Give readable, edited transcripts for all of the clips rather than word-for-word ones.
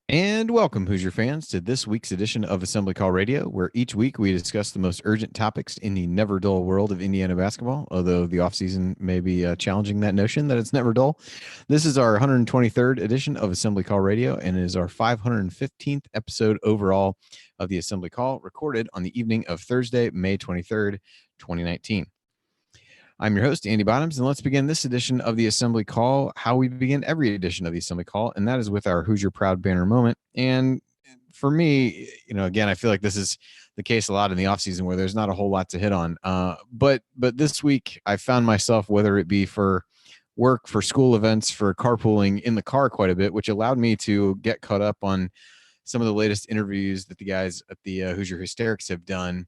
And welcome, Hoosier fans, to this week's edition of Assembly Call Radio, where each week we discuss the most urgent topics in the never dull world of Indiana basketball, although the offseason may be challenging that notion that it's never dull. This is our 123rd edition of Assembly Call Radio, and it is our 515th episode overall of the Assembly Call, recorded on the evening of Thursday, May 23rd, 2019. I'm your host, Andy Bottoms, and let's begin this edition of the Assembly Call, how we begin every edition of the Assembly Call, and that is with our Hoosier Proud banner moment. And for me, again, I feel like this is the case a lot in the offseason where there's not a whole lot to hit on. But this week, I found myself, whether it be for work, for school events, for carpooling, in the car quite a bit, which allowed me to get caught up on some of the latest interviews that the guys at the Hoosier Hysterics have done.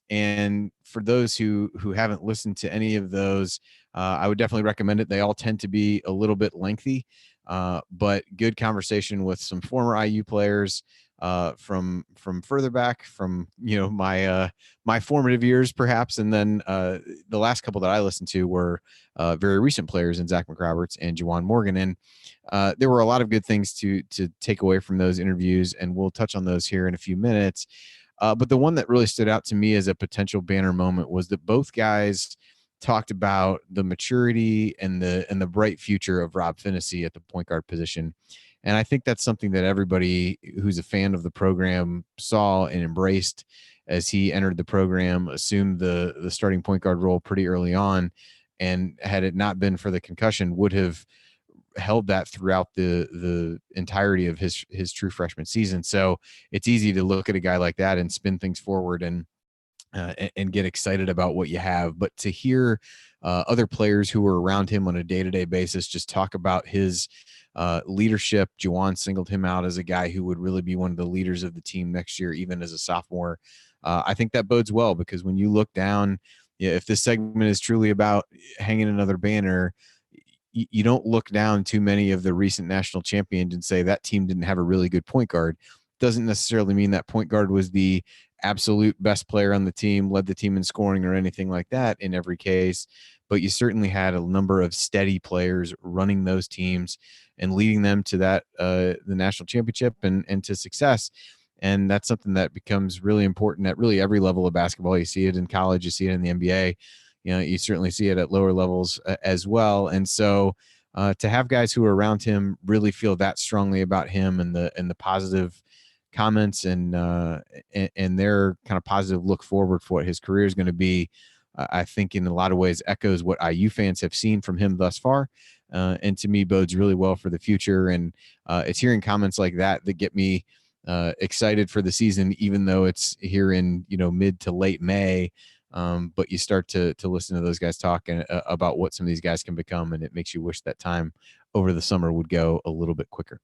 And for those who haven't listened to any of those, I would definitely recommend it. They all tend to be a little bit lengthy, but good conversation with some former IU players from further back, from my formative years, perhaps, and then the last couple that I listened to were very recent players in Zach McRoberts and Juwan Morgan, and there were a lot of good things to take away from those interviews, and we'll touch on those here in a few minutes. But the one that really stood out to me as a potential banner moment was that both guys talked about the maturity and the bright future of Rob Phinisee at the point guard position. And I think that's something that everybody who's a fan of the program saw and embraced as he entered the program, assumed the starting point guard role pretty early on, and had it not been for the concussion, would have held that throughout the entirety of his true freshman season. So it's easy to look at a guy like that and spin things forward and get excited about what you have. But to hear other players who were around him on a day-to-day basis just talk about his leadership, Juwan singled him out as a guy who would really be one of the leaders of the team next year, even as a sophomore. I think that bodes well, because when you look down, if this segment is truly about hanging another banner, you don't look down too many of the recent national champions and say that team didn't have a really good point guard. Doesn't necessarily mean that point guard was the absolute best player on the team, led the team in scoring or anything like that in every case. But you certainly had a number of steady players running those teams and leading them to that the national championship and to success. And that's something that becomes really important at really every level of basketball. You see it in college, you see it in the NBA. You certainly see it at lower levels as well. And so to have guys who are around him really feel that strongly about him and the positive comments and their kind of positive look forward for what his career is going to be, I think in a lot of ways echoes what IU fans have seen from him thus far. And to me bodes really well for the future. And it's hearing comments like that get me excited for the season, even though it's here in, mid to late May. But you start to listen to those guys talk about what some of these guys can become, and it makes you wish that time over the summer would go a little bit quicker.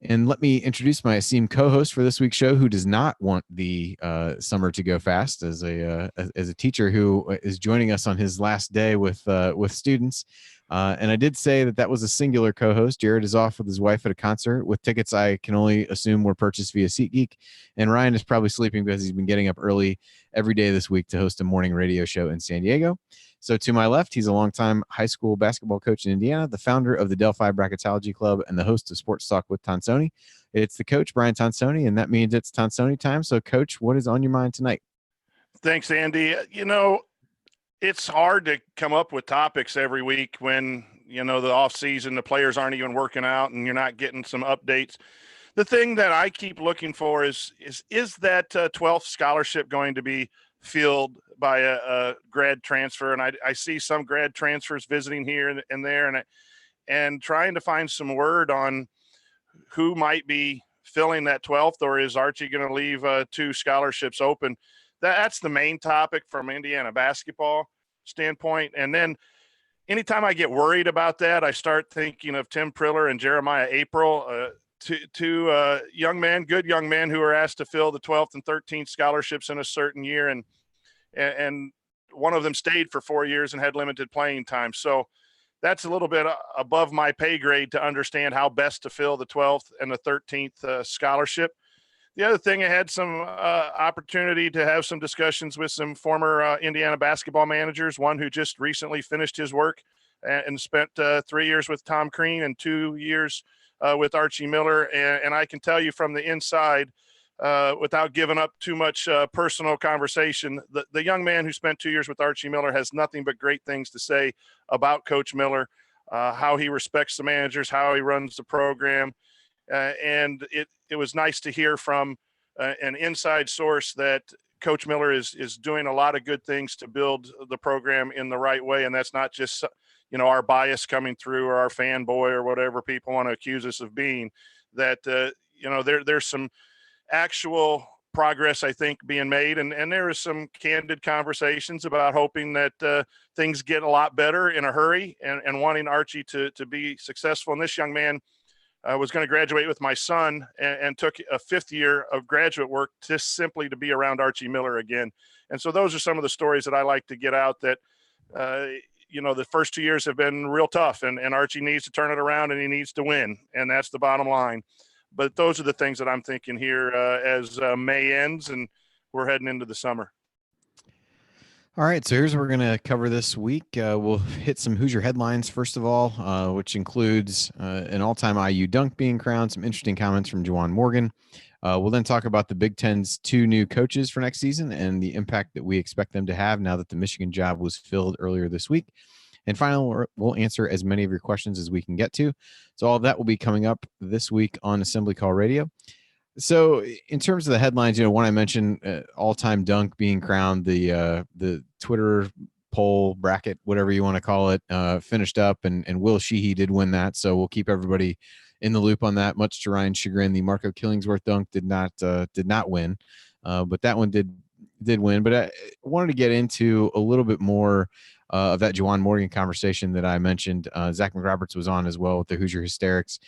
And let me introduce my esteemed co-host for this week's show, who does not want the summer to go fast, as a teacher who is joining us on his last day with students. And I did say that was a singular co-host. Jared is off with his wife at a concert with tickets I can only assume were purchased via SeatGeek. And Ryan is probably sleeping because he's been getting up early every day this week to host a morning radio show in San Diego. So to my left, he's a longtime high school basketball coach in Indiana, the founder of the Delphi Bracketology Club, and the host of Sports Talk with Tonsoni. It's the coach, Brian Tonsoni, and that means it's Tonsoni time. So, Coach, what is on your mind tonight? Thanks, Andy. It's hard to come up with topics every week when, the off season, the players aren't even working out and you're not getting some updates. The thing that I keep looking for is that 12th scholarship going to be filled by a grad transfer? And I see some grad transfers visiting here and there, and trying to find some word on who might be filling that 12th, or is Archie going to leave 2 scholarships open? That's the main topic from Indiana basketball standpoint. And then anytime I get worried about that, I start thinking of Tim Priller and Jeremiah April, two good young men who were asked to fill the 12th and 13th scholarships in a certain year. And one of them stayed for 4 years and had limited playing time. So that's a little bit above my pay grade to understand how best to fill the 12th and the 13th scholarship. The other thing, I had some opportunity to have some discussions with some former Indiana basketball managers, one who just recently finished his work and spent 3 years with Tom Crean and 2 years with Archie Miller. And I can tell you from the inside, without giving up too much personal conversation, the young man who spent 2 years with Archie Miller has nothing but great things to say about Coach Miller, how he respects the managers, how he runs the program. And it was nice to hear from an inside source that Coach Miller is doing a lot of good things to build the program in the right way. And that's not just, our bias coming through or our fanboy or whatever people want to accuse us of being. That, there's some actual progress, I think, being made. And there is some candid conversations about hoping that things get a lot better in a hurry and wanting Archie to be successful. And this young man was going to graduate with my son and took a 5th year of graduate work just simply to be around Archie Miller again. And so those are some of the stories that I like to get out that, the first 2 years have been real tough and Archie needs to turn it around and he needs to win. And that's the bottom line. But those are the things that I'm thinking here as May ends and we're heading into the summer. All right, so here's what we're going to cover this week. We'll hit some Hoosier headlines, first of all, which includes an all-time IU dunk being crowned, some interesting comments from Juwan Morgan. We'll then talk about the Big Ten's 2 new coaches for next season and the impact that we expect them to have now that the Michigan job was filled earlier this week. And finally, we'll answer as many of your questions as we can get to. So all of that will be coming up this week on Assembly Call Radio. So in terms of the headlines, one I mentioned, all-time dunk being crowned, the Twitter poll bracket, whatever you want to call it, finished up, and Will Sheehy did win that. So we'll keep everybody in the loop on that. Much to Ryan's chagrin, the Marco Killingsworth dunk did not win, but that one did win. But I wanted to get into a little bit more of that Juwan Morgan conversation that I mentioned. Zach McRoberts was on as well with the Hoosier Hysterics.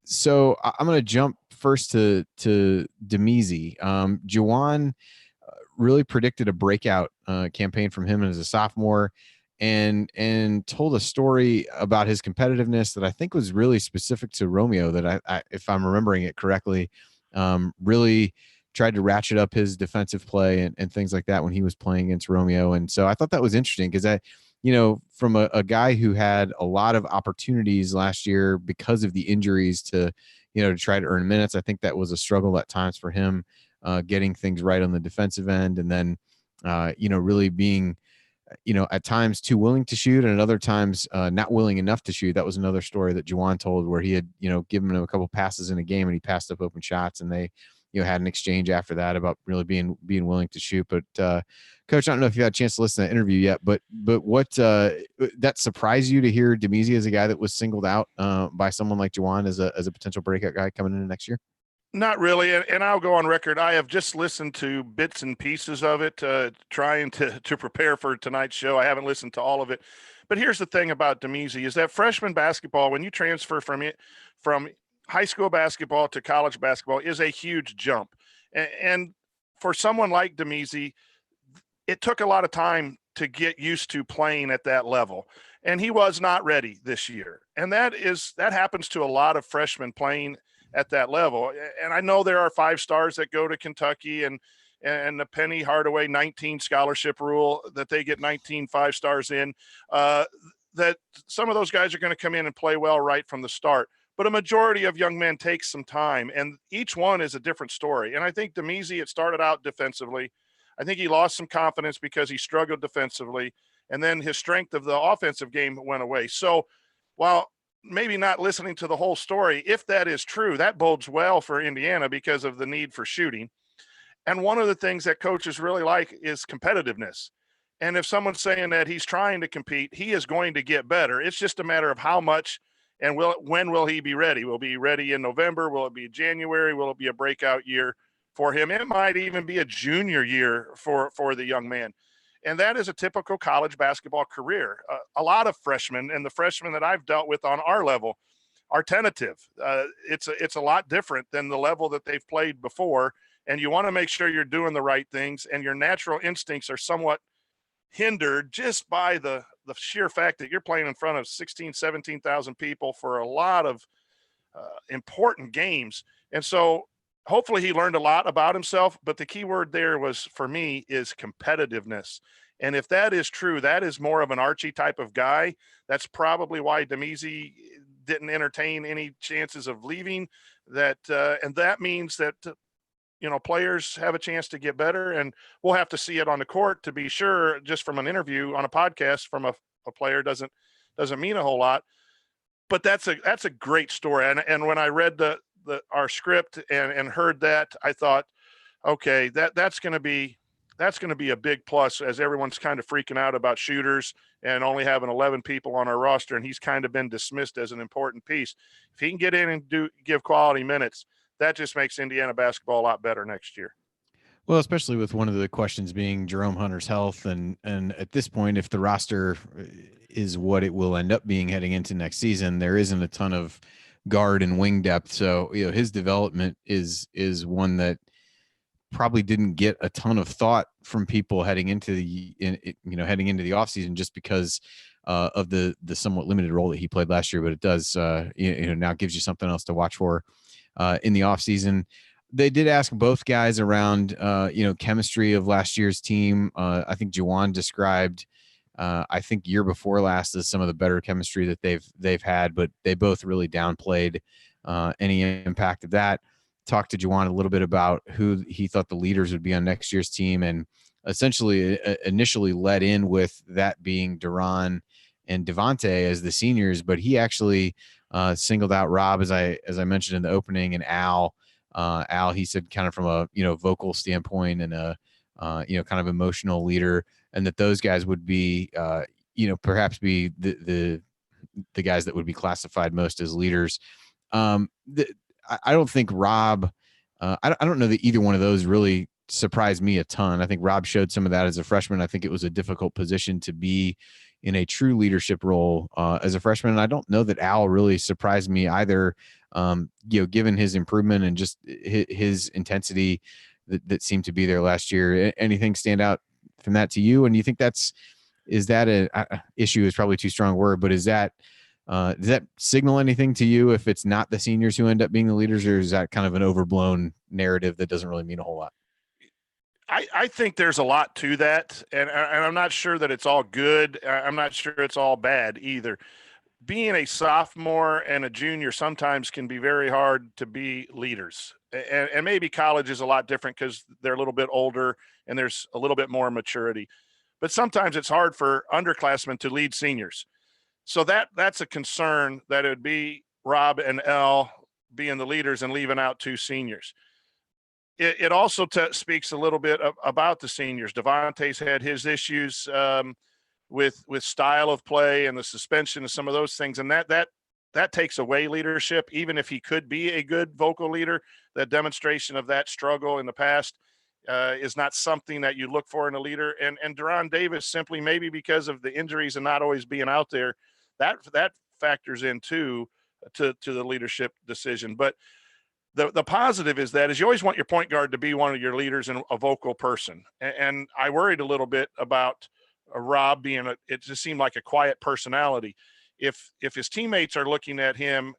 So I'm going to jump first to Demezi. Juwan really predicted a breakout campaign from him as a sophomore and told a story about his competitiveness that I think was really specific to Romeo, that I if I'm remembering it correctly, really tried to ratchet up his defensive play and things like that when he was playing against Romeo. And so I thought that was interesting because from a guy who had a lot of opportunities last year because of the injuries to try to earn minutes, I think that was a struggle at times for him, getting things right on the defensive end. And then, really being, at times too willing to shoot and at other times not willing enough to shoot. That was another story that Juwan told where he had, given him a couple passes in a game and he passed up open shots and they, had an exchange after that about really being willing to shoot. But Coach, I don't know if you had a chance to listen to that interview yet, but what that surprised you to hear Demezi as a guy that was singled out by someone like Juwan as a potential breakout guy coming into next year? Not really, and I'll go on record. I have just listened to bits and pieces of it, trying to prepare for tonight's show. I haven't listened to all of it, but here's the thing about Demezi is that freshman basketball, when you transfer from high school basketball to college basketball, is a huge jump, and for someone like Demezi, it took a lot of time to get used to playing at that level, and he was not ready this year, and that happens to a lot of freshmen playing at that level. And I know there are 5 stars that go to Kentucky and the Penny Hardaway 19 scholarship rule that they get 19 5 stars in, that some of those guys are going to come in and play well right from the start. But a majority of young men take some time, and each one is a different story. And I think Demezi, it started out defensively. I think he lost some confidence because he struggled defensively, and then his strength of the offensive game went away. So while maybe not listening to the whole story, if that is true, that bodes well for Indiana because of the need for shooting. And one of the things that coaches really like is competitiveness. And if someone's saying that he's trying to compete, he is going to get better. It's just a matter of how much and when will he be ready? Will he be ready in November? Will it be January? Will it be a breakout year for him? It might even be a junior year for the young man. And that is a typical college basketball career. A lot of freshmen, and the freshmen that I've dealt with on our level, are tentative. It's a lot different than the level that they've played before. And you want to make sure you're doing the right things, and your natural instincts are somewhat hindered just by the sheer fact that you're playing in front of 16, 17,000 people for a lot of important games. And so hopefully he learned a lot about himself, but the key word there was, for me, is competitiveness. And if that is true, that is more of an Archie type of guy. That's probably why Demezi didn't entertain any chances of leaving. And that means that players have a chance to get better, and we'll have to see it on the court to be sure. Just from an interview on a podcast from a player doesn't mean a whole lot. But that's a great story. And when I read our script and heard that, I thought, okay, that's going to be a big plus, as everyone's kind of freaking out about shooters and only having 11 people on our roster, and he's kind of been dismissed as an important piece. If he can get in and give quality minutes, that just makes Indiana basketball a lot better next year. Well, especially with one of the questions being Jerome Hunter's health, and at this point, if the roster is what it will end up being heading into next season, there isn't a ton of guard and wing depth. So his development is one that probably didn't get a ton of thought from people heading into the offseason, just because of the somewhat limited role that he played last year. But it does now gives you something else to watch for in the offseason. They did ask both guys around chemistry of last year's team. I think Juwan described I think year before last as some of the better chemistry that they've had, but they both really downplayed any impact of that. Talked to Juwan a little bit about who he thought the leaders would be on next year's team, and essentially initially led in with that being Duran and Devontae as the seniors, but he actually singled out Rob, as I mentioned in the opening, and Al. Al, he said, kind of from a vocal standpoint and a kind of emotional leader, and that those guys would be perhaps be the guys that would be classified most as leaders. I don't think Rob, I don't know that either one of those really surprised me a ton. I think Rob showed some of that as a freshman. I think it was a difficult position to be in a true leadership role as a freshman. And I don't know that Al really surprised me either, given his improvement and just his intensity that seemed to be there last year. Anything stand out from that to you? And you think is that a issue is probably too strong a word, but does that signal anything to you if it's not the seniors who end up being the leaders, or is that kind of an overblown narrative that doesn't really mean a whole lot? I think there's a lot to that, and I'm not sure that it's all good. I'm not sure it's all bad either. Being a sophomore and a junior sometimes can be very hard to be leaders, and maybe college is a lot different because they're a little bit older and there's a little bit more maturity. But sometimes it's hard for underclassmen to lead seniors. So that's a concern, that it would be Rob and L being the leaders and leaving out two seniors. It also speaks a little bit about the seniors. Devontae's had his issues with style of play and the suspension of some of those things, and that takes away leadership. Even if he could be a good vocal leader, that demonstration of that struggle in the past is not something that you look for in a leader. And Duran Davis, simply maybe because of the injuries and not always being out there, that factors in too to the leadership decision. But the positive is you always want your point guard to be one of your leaders and a vocal person. And I worried a little bit about Rob being it just seemed like a quiet personality. If his teammates are looking at him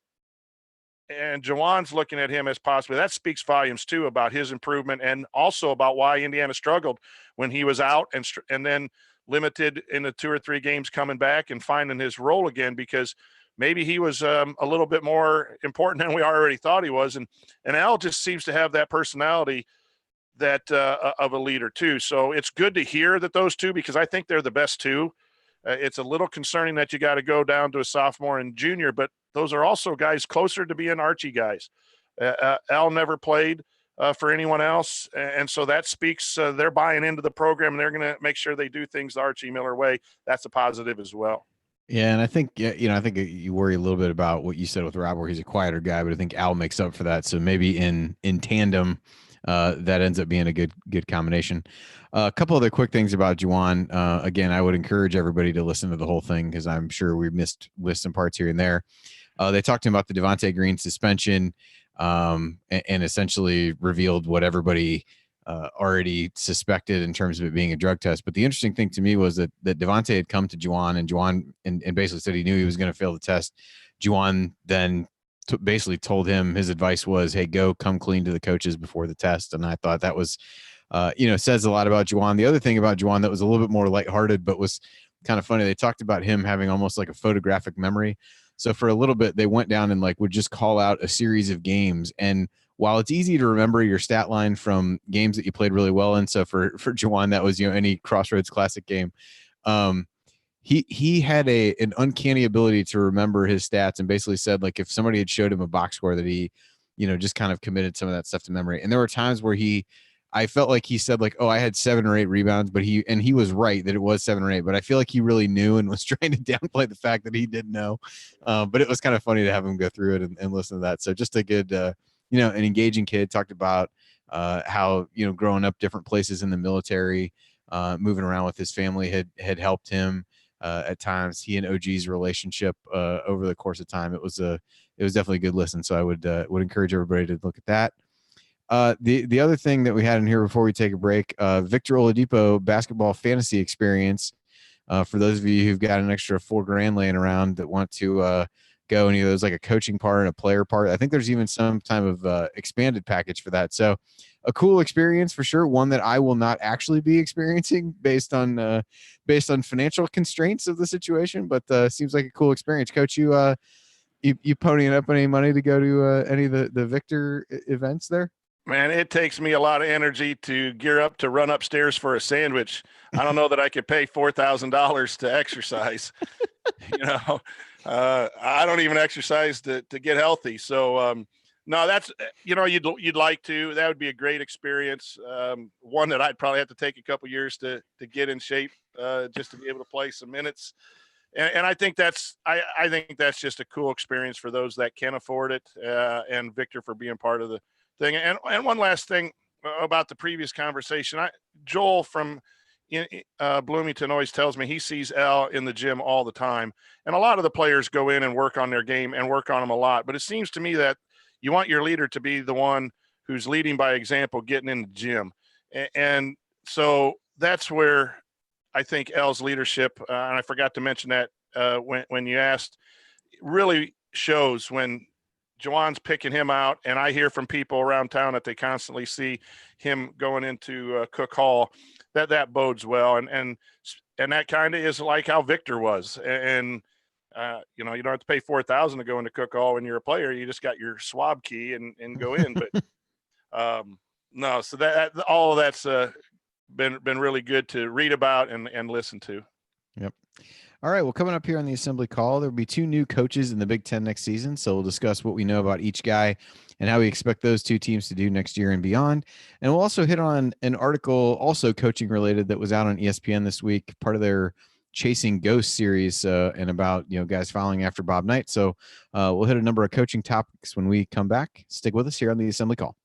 and Juwan's looking at him as possibly, that speaks volumes too about his improvement, and also about why Indiana struggled when he was out and then limited in the 2 or 3 games coming back and finding his role again, because maybe he was a little bit more important than we already thought he was. And Al just seems to have that personality that of a leader too. So it's good to hear that those two, because I think they're the best two. It's a little concerning that you got to go down to a sophomore and junior, but those are also guys closer to being Archie guys. Al never played for anyone else, and so that speaks they're buying into the program, and they're going to make sure they do things the Archie Miller way. That's a positive as well. Yeah, and I think I think you worry a little bit about what you said with Rob, where he's a quieter guy, but I think Al makes up for that. So maybe in tandem, that ends up being a good combination. A couple other quick things about Juwan. Again, I would encourage everybody to listen to the whole thing, because I'm sure we missed some parts here and there. They talked to him about the Devontae Green suspension, and essentially revealed what everybody already suspected in terms of it being a drug test. But the interesting thing to me was that Devontae had come to Juwan, and Juwan and basically said he knew he was going to fail the test. Juwan then basically told him his advice was, hey, come clean to the coaches before the test. And I thought that was, says a lot about Juwan. The other thing about Juwan that was a little bit more lighthearted, but was kind of funny, they talked about him having almost like a photographic memory. So for a little bit, they went down and like would just call out a series of games. And while it's easy to remember your stat line from games that you played really well in, so for Juwan, that was, any Crossroads Classic game. He had an uncanny ability to remember his stats, and basically said like if somebody had showed him a box score that he, just kind of committed some of that stuff to memory. And there were times where I felt like he said like, oh, I had 7 or 8 rebounds, but he was right that it was 7 or 8, but I feel like he really knew and was trying to downplay the fact that he didn't know. But it was kind of funny to have him go through it and listen to that. So just a good, an engaging kid. Talked about how, growing up different places in the military, moving around with his family had helped him at times. He and OG's relationship over the course of time, it was definitely a good listen. So I would encourage everybody to look at that. The other thing that we had in here before we take a break, Victor Oladipo basketball fantasy experience. For those of you who've got an extra $4,000 laying around that want to go, and there's like a coaching part and a player part. I think there's even some type of expanded package for that. So a cool experience for sure. One that I will not actually be experiencing based on financial constraints of the situation, but seems like a cool experience. Coach, you ponying up any money to go to any of the Victor events there? Man, it takes me a lot of energy to gear up to run upstairs for a sandwich. I don't know that I could pay $4,000 to exercise. I don't even exercise to get healthy. So, no, that's, you'd like to. That would be a great experience. One that I'd probably have to take a couple years to get in shape, just to be able to play some minutes. And I think I think that's just a cool experience for those that can afford it. And Victor for being part of the thing. And one last thing about the previous conversation, Joel from Bloomington always tells me he sees Al in the gym all the time. And a lot of the players go in and work on their game and work on them a lot. But it seems to me that you want your leader to be the one who's leading by example, getting in the gym. And so that's where I think Al's leadership, and I forgot to mention that when you asked, really shows when Juwan's picking him out, and I hear from people around town that they constantly see him going into Cook Hall, that bodes well. And that kind of is like how Victor was. And you don't have to pay $4,000 to go into Cook Hall when you're a player. You just got your swab key and go in. But no, so that all of that's been really good to read about and listen to. Yep. All right. Well, coming up here on the assembly call, there'll be 2 new coaches in the Big Ten next season. So we'll discuss what we know about each guy and how we expect those 2 teams to do next year and beyond. And we'll also hit on an article also coaching related that was out on ESPN this week, part of their Chasing Ghosts series, and about, guys following after Bob Knight. So we'll hit a number of coaching topics when we come back. Stick with us here on the assembly call.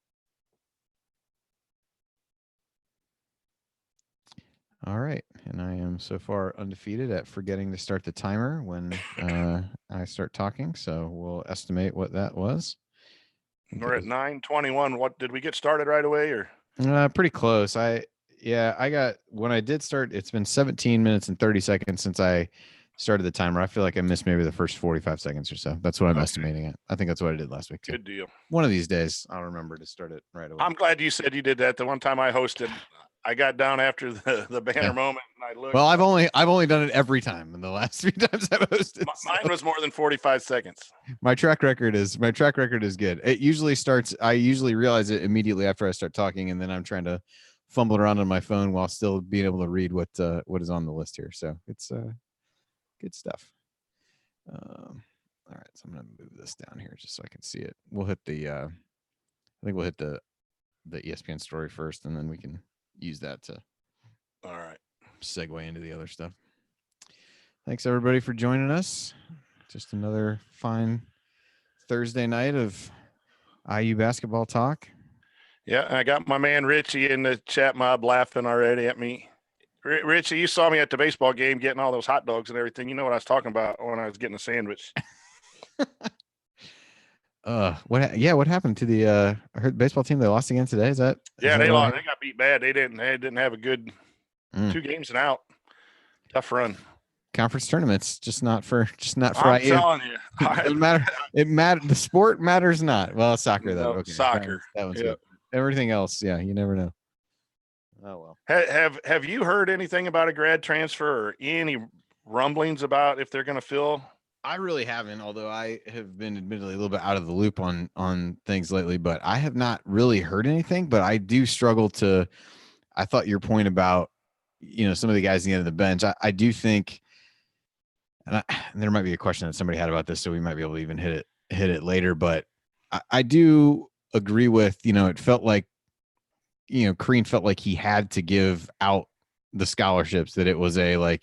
All right. And I am so far undefeated at forgetting to start the timer when I start talking. So we'll estimate what that was. We're at 9:21. What, did we get started right away or? Pretty close. I got, when I did start, it's been 17 minutes and 30 seconds since I started the timer. I feel like I missed maybe the first 45 seconds or so. That's what I'm estimating it. I think that's what I did last week too. Good deal. One of these days I'll remember to start it right away. I'm glad you said you did that. The one time I hosted, I got down after the banner moment and I looked. Well, I've only done it every time in the last 3 times I've hosted. Mine was more than 45 seconds. My track record is good. It usually starts, I usually realize it immediately after I start talking, and then I'm trying to fumble around on my phone while still being able to read what is on the list here. So it's good stuff. All right, so I'm gonna move this down here just so I can see it. We'll hit the I think we'll hit the ESPN story first, and then we can use that to all right segue into the other stuff. Thanks everybody for joining us. Just another fine Thursday night of IU basketball talk. Yeah, I got my man Richie in the chat mob laughing already at me. Richie, you saw me at the baseball game getting all those hot dogs and everything. You know what I was talking about when I was getting a sandwich. What happened to the I heard baseball team? They lost again today. Is that? Yeah, they lost. They got beat bad. They didn't have a good 2 games and out. Tough run. Conference tournaments, just not for I'm IU. telling you. It doesn't matter. It matters. The sport matters not. Well, soccer though. No, okay. soccer. That one's good. Everything else, yeah, you never know. Oh well. Have you heard anything about a grad transfer or any rumblings about if they're going to fill I really haven't, although I have been admittedly a little bit out of the loop on things lately, but I have not really heard anything. But I do struggle to. I thought your point about some of the guys at the end of the bench. I do think, and there might be a question that somebody had about this, so we might be able to even hit it later. But I do agree with it felt like Crean felt like he had to give out the scholarships, that it was a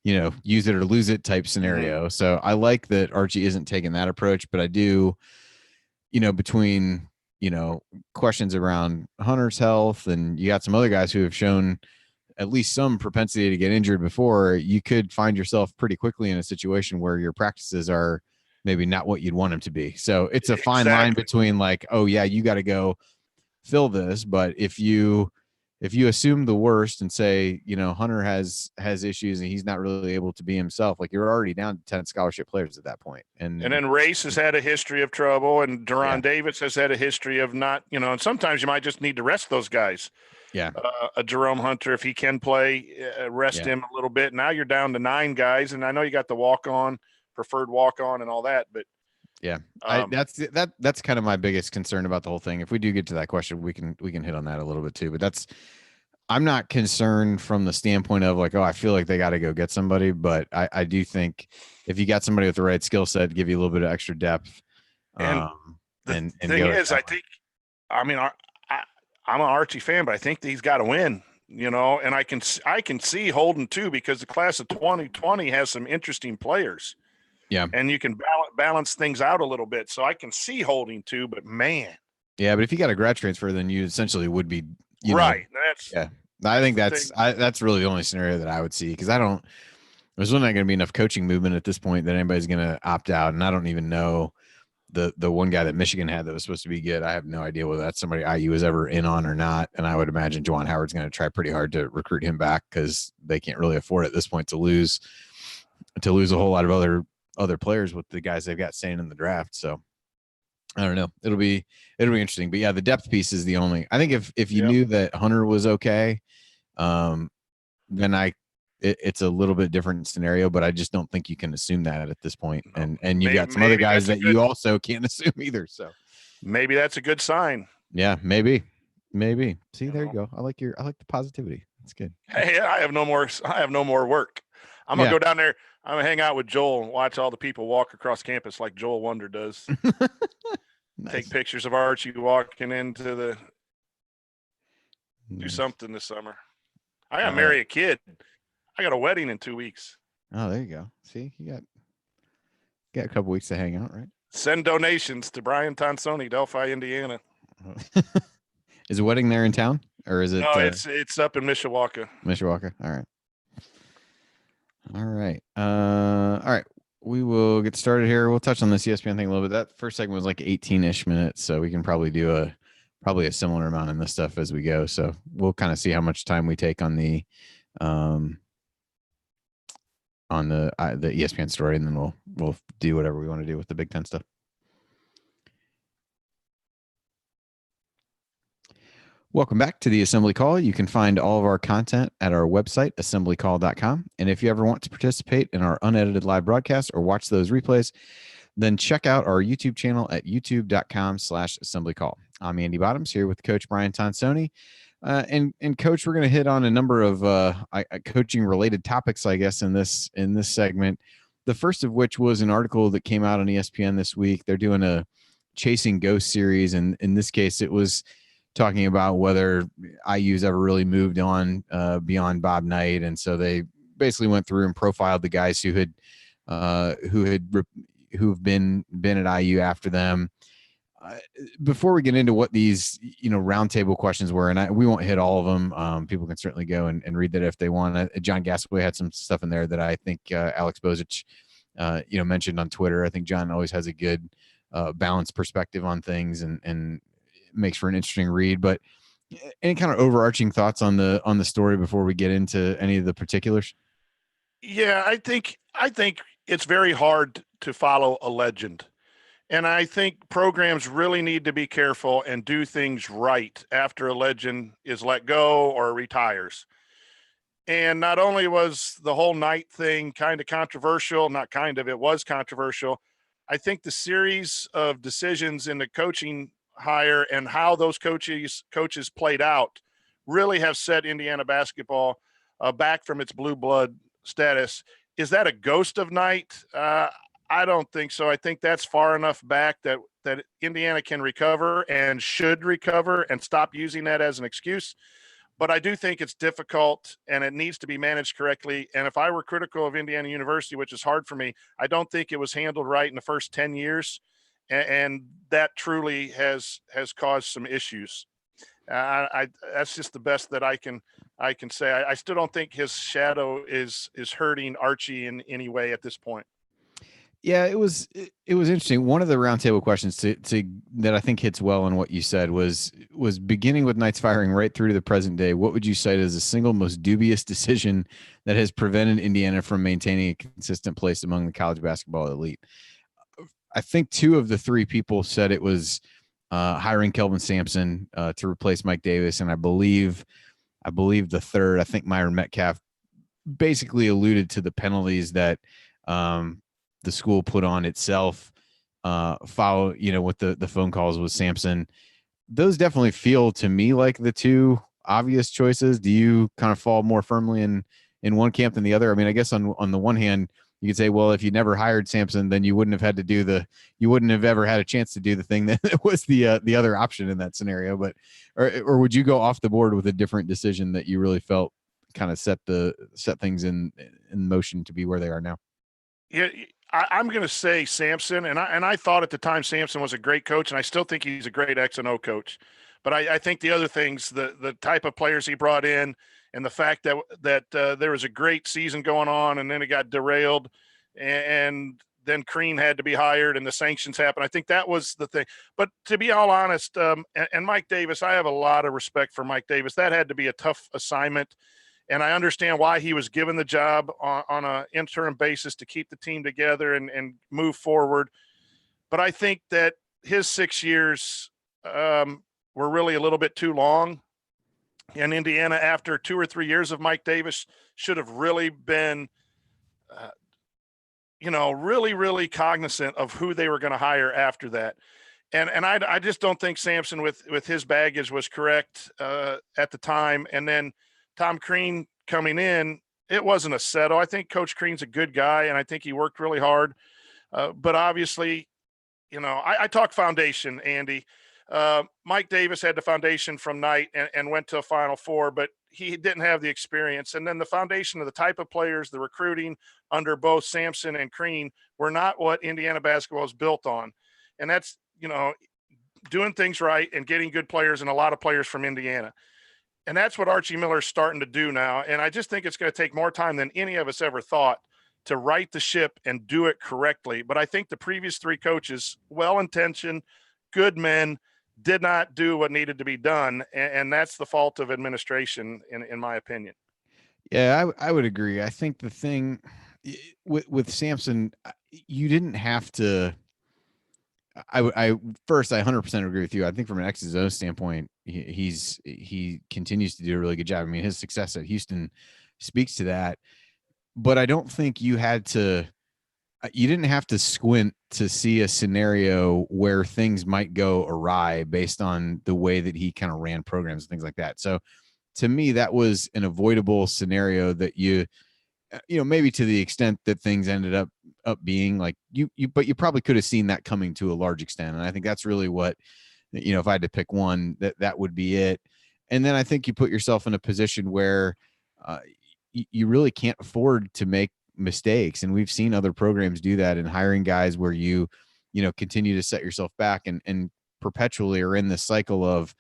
use it or lose it type scenario. So I like that Archie isn't taking that approach, but I do, between, questions around Hunter's health, and you got some other guys who have shown at least some propensity to get injured before, you could find yourself pretty quickly in a situation where your practices are maybe not what you'd want them to be. So it's a fine line between like, oh yeah, you got to go fill this. But if you assume the worst and say, Hunter has issues and he's not really able to be himself, like you're already down to 10 scholarship players at that point. And then Race has had a history of trouble, and Duron Davis has had a history of not, and sometimes you might just need to rest those guys. Yeah. A Jerome Hunter, if he can play, rest him a little bit. Now you're down to 9 guys, and I know you got the preferred walk-on and all that, but yeah, that's kind of my biggest concern about the whole thing. If we do get to that question, we can hit on that a little bit too. But I'm not concerned from the standpoint of like, oh, I feel like they got to go get somebody. But I do think if you got somebody with the right skill set, give you a little bit of extra depth. And the thing is, I think, I'm an Archie fan, but I think he's got to win. And I can see Holden too, because the class of 2020 has some interesting players. Yeah. And you can balance things out a little bit. So I can see Holding too, but man. Yeah, but if you got a grad transfer, then you essentially would be right. I think that's really the only scenario that I would see, because there's really not going to be enough coaching movement at this point that anybody's going to opt out. And I don't even know the one guy that Michigan had that was supposed to be good. I have no idea whether that's somebody IU was ever in on or not. And I would imagine Juwan Howard's going to try pretty hard to recruit him back, because they can't really afford at this point to lose a whole lot of other players with the guys they've got staying in the draft. So I don't know. It'll be interesting. But yeah, the depth piece is the only. I think if you knew that Hunter was okay, then it's a little bit different scenario. But I just don't think you can assume that at this point. And you got some other guys that you also can't assume either. So maybe that's a good sign. Yeah, maybe. See, there you go. I like the positivity. That's good. Hey, I have no more work. I'm gonna go down there. I'm gonna hang out with Joel and watch all the people walk across campus like Joel Wonder does. Nice. Take pictures of Archie walking into the. Do something this summer. I gotta marry a kid. I got a wedding in 2 weeks. Oh, there you go. See, you got a couple weeks to hang out, right? Send donations to Brian Tonsoni, Delphi, Indiana. Is the wedding there in town, or is it? No, it's up in Mishawaka. Mishawaka. All right. All right. We will get started here. We'll touch on this ESPN thing a little bit. That first segment was like 18-ish minutes, so we can probably do probably a similar amount in this stuff as we go. So we'll kind of see how much time we take on the ESPN story, and then we'll do whatever we want to do with the Big Ten stuff. Welcome back to the Assembly Call. You can find all of our content at our website, assemblycall.com. And if you ever want to participate in our unedited live broadcast or watch those replays, then check out our YouTube channel at youtube.com/assemblycall. I'm Andy Bottoms here with Coach Brian Tonsoni. And Coach, we're going to hit on a number of coaching related topics, I guess, in this segment. The first of which was an article that came out on ESPN this week. They're doing a Chasing Ghosts series. And in this case, it was talking about whether IU's ever really moved on beyond Bob Knight. And so they basically went through and profiled the guys who've been at IU after them. Before we get into what these, roundtable questions were, and we won't hit all of them. People can certainly go and read that if they want. John Gasaway had some stuff in there that I think Alex Bozich, mentioned on Twitter. I think John always has a good balanced perspective on things and makes for an interesting read. But any kind of overarching thoughts on the story before we get into any of the particulars? Yeah, I think it's very hard to follow a legend. And I think programs really need to be careful and do things right after a legend is let go or retires. And not only was the whole Knight thing kind of controversial, not kind of, it was controversial. I think the series of decisions in the coaching hire and how those coaches played out really have set Indiana basketball back from its blue blood status. Is that a ghost of Knight? I don't think so. I think that's far enough back that Indiana can recover and should recover and stop using that as an excuse. But I do think it's difficult and it needs to be managed correctly. And if I were critical of Indiana University, which is hard for me, I don't think it was handled right in the first 10 years. And that truly has caused some issues. That's just the best that I can say. I still don't think his shadow is hurting Archie in any way at this point. Yeah, it was interesting. One of the roundtable questions to that I think hits well on what you said was beginning with Knight's firing right through to the present day. What would you cite as the single most dubious decision that has prevented Indiana from maintaining a consistent place among the college basketball elite? I think two of the three people said it was hiring Kelvin Sampson to replace Mike Davis, and I believe the third, I think Myron Metcalf, basically alluded to the penalties that the school put on itself, with the phone calls with Sampson. Those definitely feel to me like the two obvious choices. Do you kind of fall more firmly in one camp than the other? I mean, I guess on the one hand, you could say, well, if you never hired Sampson, then you wouldn't have had to you wouldn't have ever had a chance to do the thing that was the other option in that scenario. But, or would you go off the board with a different decision that you really felt kind of set things in motion to be where they are now? Yeah, I'm going to say Sampson, and I thought at the time Sampson was a great coach, and I still think he's a great X and O coach. But I think the other things, the type of players he brought in, and the fact that there was a great season going on, and then it got derailed, and then Crean had to be hired, and the sanctions happened. I think that was the thing. But to be all honest, and Mike Davis, I have a lot of respect for Mike Davis. That had to be a tough assignment. And I understand why he was given the job on an interim basis to keep the team together and move forward. But I think that his 6 years were really a little bit too long. And Indiana, after 2 or 3 years of Mike Davis, should have really been, really, really cognizant of who they were going to hire after that. And I just don't think Sampson with his baggage was correct at the time. And then Tom Crean coming in, it wasn't a settle. I think Coach Crean's a good guy, and I think he worked really hard. But obviously, I talk foundation, Andy. Mike Davis had the foundation from Knight and went to a Final Four, but he didn't have the experience. And then the foundation of the type of players, the recruiting under both Sampson and Crean were not what Indiana basketball is built on. And that's, doing things right and getting good players and a lot of players from Indiana. And that's what Archie Miller's starting to do now. And I just think it's going to take more time than any of us ever thought to right the ship and do it correctly. But I think the previous three coaches, well-intentioned, good men, did not do what needed to be done. And that's the fault of administration, in my opinion. Yeah, I would agree. I think the thing with Sampson, you didn't have to. I 100% agree with you. I think from an X's O standpoint, he continues to do a really good job. I mean, his success at Houston speaks to that. But I don't think you didn't have to squint to see a scenario where things might go awry based on the way that he kind of ran programs and things like that. So to me, that was an avoidable scenario that maybe to the extent that things ended up being like but you probably could have seen that coming to a large extent. And I think that's really what, if I had to pick one, that would be it. And then I think you put yourself in a position where you really can't afford to make mistakes. And we've seen other programs do that in hiring guys where you continue to set yourself back and perpetually are in this cycle of,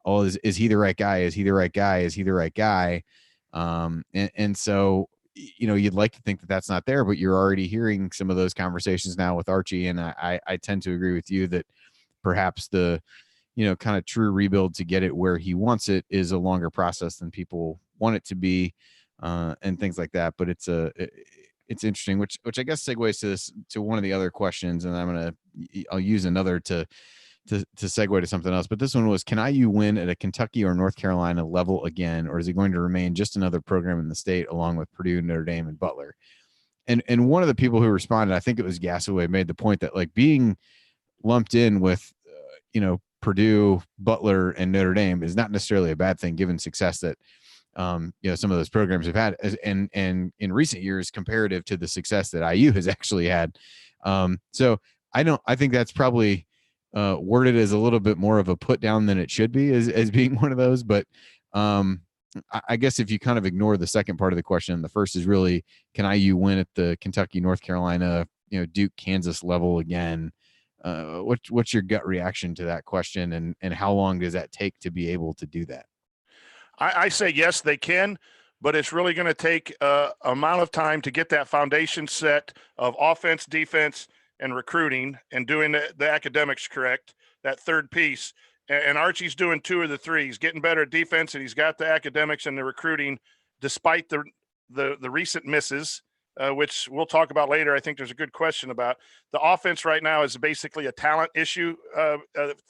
oh, is he the right guy? Is he the right guy? Is he the right guy? And so, you'd like to think that that's not there, but you're already hearing some of those conversations now with Archie. And I tend to agree with you that perhaps the, kind of true rebuild to get it where he wants it is a longer process than people want it to be, and things like that. But it's interesting, which I guess segues to one of the other questions. And I'll use another to to segue to something else, but this one was, can IU win at a Kentucky or North Carolina level again, or is it going to remain just another program in the state along with Purdue, Notre Dame, and Butler? And one of the people who responded, I think it was Gasaway, made the point that like being lumped in with, Purdue, Butler, and Notre Dame is not necessarily a bad thing given success that some of those programs have had, and in recent years comparative to the success that IU has actually had. So I think that's probably worded as a little bit more of a put down than it should be as being one of those. But I guess if you kind of ignore the second part of the question, the first is really, can IU win at the Kentucky, North Carolina, Duke, Kansas level again? What's your gut reaction to that question, and how long does that take to be able to do that? I say yes, they can, but it's really going to take amount of time to get that foundation set of offense, defense, and recruiting, and doing the academics correct, that third piece. And Archie's doing two of the three. He's getting better at defense, and he's got the academics and the recruiting, despite the recent misses, which we'll talk about later. I think there's a good question about. The offense right now is basically a talent issue.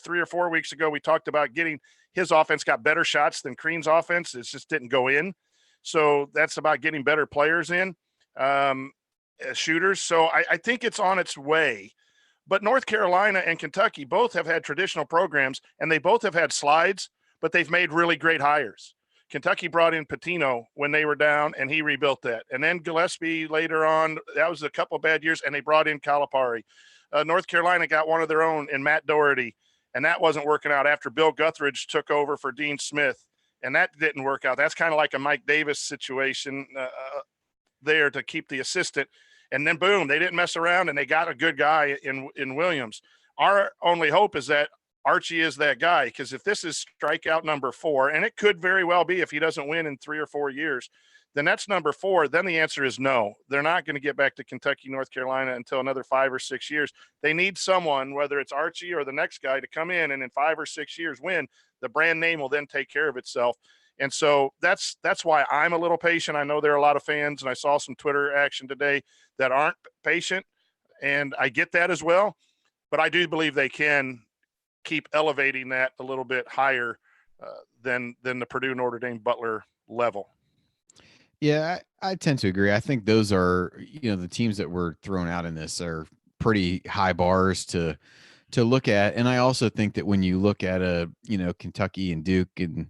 3 or 4 weeks ago, we talked about getting his offense got better shots than Crean's offense. It just didn't go in. So that's about getting better players in, shooters. So I think it's on its way. But North Carolina and Kentucky both have had traditional programs, and they both have had slides, but they've made really great hires. Kentucky brought in Pitino when they were down, and he rebuilt that. And then Gillespie later on, that was a couple of bad years, and they brought in Calipari. North Carolina got one of their own in Matt Doherty, and that wasn't working out after Bill Guthridge took over for Dean Smith, and that didn't work out. That's kind of like a Mike Davis situation there to keep the assistant. And then, boom, they didn't mess around, and they got a good guy in Williams. Our only hope is that Archie is that guy, because if this is strikeout number 4, and it could very well be if he doesn't win in 3 or 4 years, then that's number 4. Then the answer is no. They're not going to get back to Kentucky, North Carolina until another 5 or 6 years. They need someone, whether it's Archie or the next guy, to come in and in 5 or 6 years win. The brand name will then take care of itself. And so that's why I'm a little patient. I know there are a lot of fans, and I saw some Twitter action today that aren't patient, and I get that as well. But I do believe they can keep elevating that a little bit higher than the Purdue, Notre Dame, Butler level. Yeah, I tend to agree. I think those are, the teams that were thrown out in this are pretty high bars to look at. And I also think that when you look at Kentucky and Duke and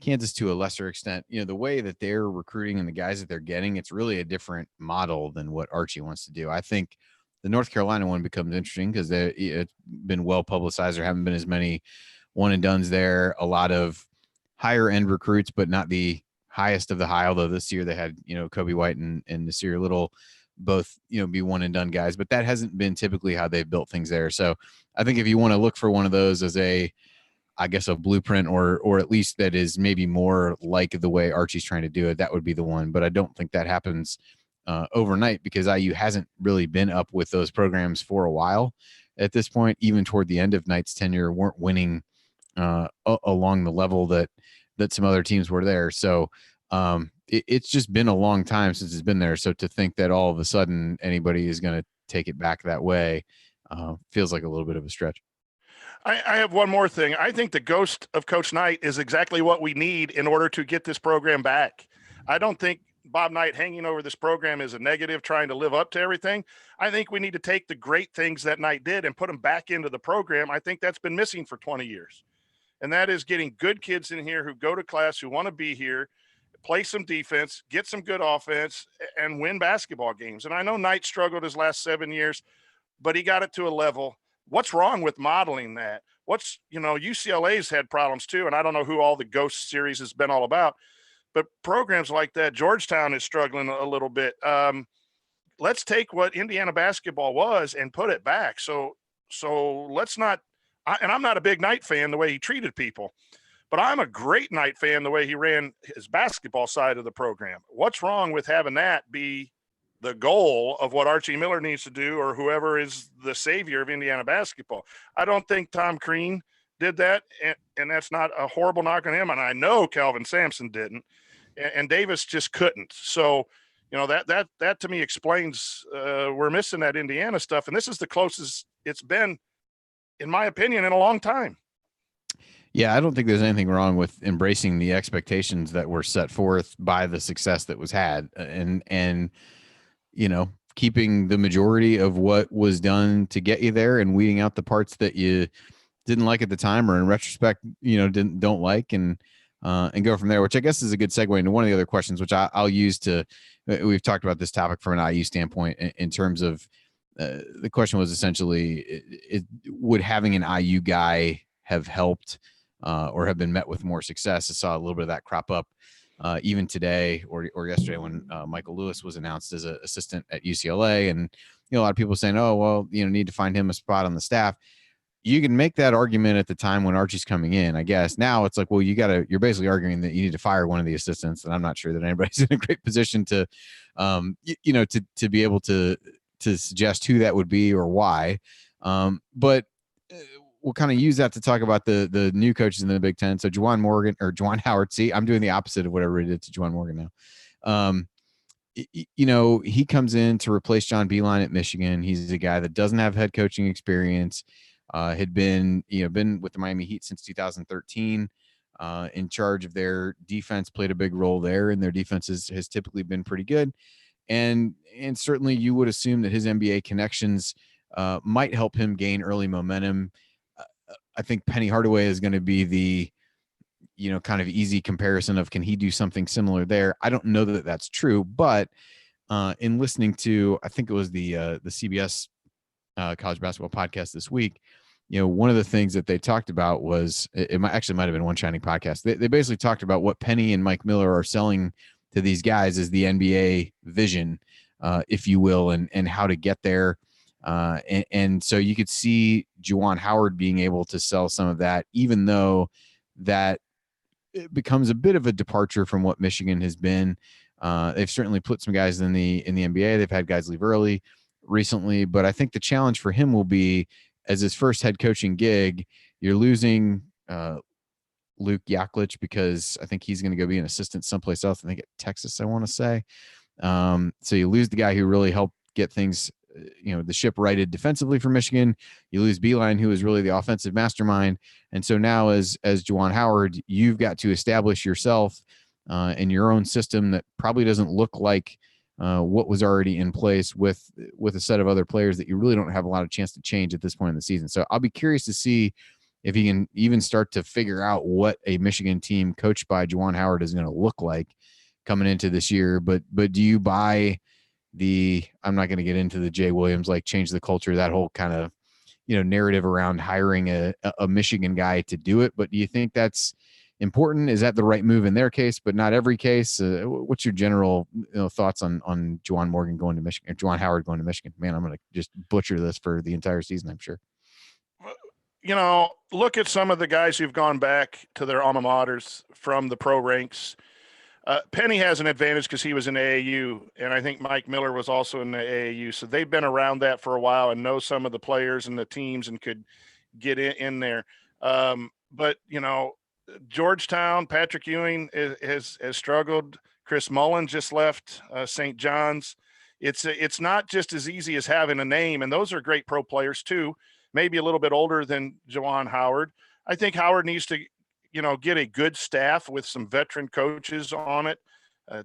Kansas to a lesser extent, the way that they're recruiting and the guys that they're getting, it's really a different model than what Archie wants to do. I think the North Carolina one becomes interesting because it's been well publicized. There haven't been as many one and dones there. A lot of higher end recruits, but not the highest of the high. Although this year they had, Kobe White and Nasir Little both, be one and done guys, but that hasn't been typically how they've built things there. So I think if you want to look for one of those as a blueprint, or at least that is maybe more like the way Archie's trying to do it, that would be the one. But I don't think that happens overnight, because IU hasn't really been up with those programs for a while at this point. Even toward the end of Knight's tenure, weren't winning along the level that some other teams were there. So it's just been a long time since it's been there. So to think that all of a sudden anybody is going to take it back that way feels like a little bit of a stretch. I have one more thing. I think the ghost of Coach Knight is exactly what we need in order to get this program back. I don't think Bob Knight hanging over this program is a negative, trying to live up to everything. I think we need to take the great things that Knight did and put them back into the program. I think that's been missing for 20 years. And that is getting good kids in here who go to class, who want to be here, play some defense, get some good offense, and win basketball games. And I know Knight struggled his last 7 years, but he got it to a level. What's wrong with modeling that? UCLA's had problems too, and I don't know who all the Ghost series has been all about, but programs like that, Georgetown is struggling a little bit. Let's take what Indiana basketball was and put it back. So let's not, and I'm not a big Knight fan the way he treated people, but I'm a great Knight fan the way he ran his basketball side of the program. What's wrong with having that be the goal of what Archie Miller needs to do, or whoever is the savior of Indiana basketball? I don't think Tom Crean did that, and that's not a horrible knock on him. And I know Calvin Sampson didn't, and Davis just couldn't. So, that to me explains we're missing that Indiana stuff. And this is the closest it's been in my opinion, in a long time. Yeah, I don't think there's anything wrong with embracing the expectations that were set forth by the success that was had, and keeping the majority of what was done to get you there and weeding out the parts that you didn't like at the time or in retrospect, don't like, and go from there, which I guess is a good segue into one of the other questions, which I'll use to, we've talked about this topic from an IU standpoint in terms of the question was essentially, would having an IU guy have helped or have been met with more success? I saw a little bit of that crop up even today or yesterday when Michael Lewis was announced as an assistant at UCLA, and a lot of people saying, oh, well, need to find him a spot on the staff. You can make that argument at the time when Archie's coming in, I guess. Now it's like, well, you're basically arguing that you need to fire one of the assistants, and I'm not sure that anybody's in a great position to, to be able to suggest who that would be or why. But we'll kind of use that to talk about the new coaches in the Big Ten. So Juwan Howard. See, I'm doing the opposite of whatever he did to Juwan Morgan now. He comes in to replace John Beilein at Michigan. He's a guy that doesn't have head coaching experience. Had been with the Miami Heat since 2013, in charge of their defense, played a big role there, and their defense has typically been pretty good. And certainly you would assume that his NBA connections might help him gain early momentum. I think Penny Hardaway is going to be the, kind of easy comparison of, can he do something similar there? I don't know that that's true, but in listening to, I think it was the CBS college basketball podcast this week, one of the things that they talked about was, it might have been One Shining Podcast. They basically talked about what Penny and Mike Miller are selling to these guys as the NBA vision, if you will, and how to get there. And so you could see Juwan Howard being able to sell some of that, even though that it becomes a bit of a departure from what Michigan has been. They've certainly put some guys in the NBA. They've had guys leave early recently, but I think the challenge for him will be, as his first head coaching gig, you're losing Luke Yaklich, because I think he's going to go be an assistant someplace else. I think at Texas, I want to say. So you lose the guy who really helped get things, the ship righted defensively for Michigan. You lose Beilein, who is really the offensive mastermind. And so now as Juwan Howard, you've got to establish yourself in your own system that probably doesn't look like what was already in place with a set of other players that you really don't have a lot of chance to change at this point in the season. So I'll be curious to see if he can even start to figure out what a Michigan team coached by Juwan Howard is going to look like coming into this year. But do you buy I'm not going to get into the Jay Williams, like, change the culture, that whole kind of, narrative around hiring a Michigan guy to do it. But do you think that's important? Is that the right move in their case, but not every case? What's your general thoughts on Juwan Morgan going to Michigan, or Juwan Howard going to Michigan? Man, I'm going to just butcher this for the entire season, I'm sure. Look at some of the guys who've gone back to their alma maters from the pro ranks. Penny has an advantage because he was in AAU, and I think Mike Miller was also in the AAU. So they've been around that for a while and know some of the players and the teams and could get in there. But, Georgetown, Patrick Ewing has struggled. Chris Mullen just left St. John's. It's not just as easy as having a name, and those are great pro players too, maybe a little bit older than Juwan Howard. I think Howard needs to get a good staff with some veteran coaches on it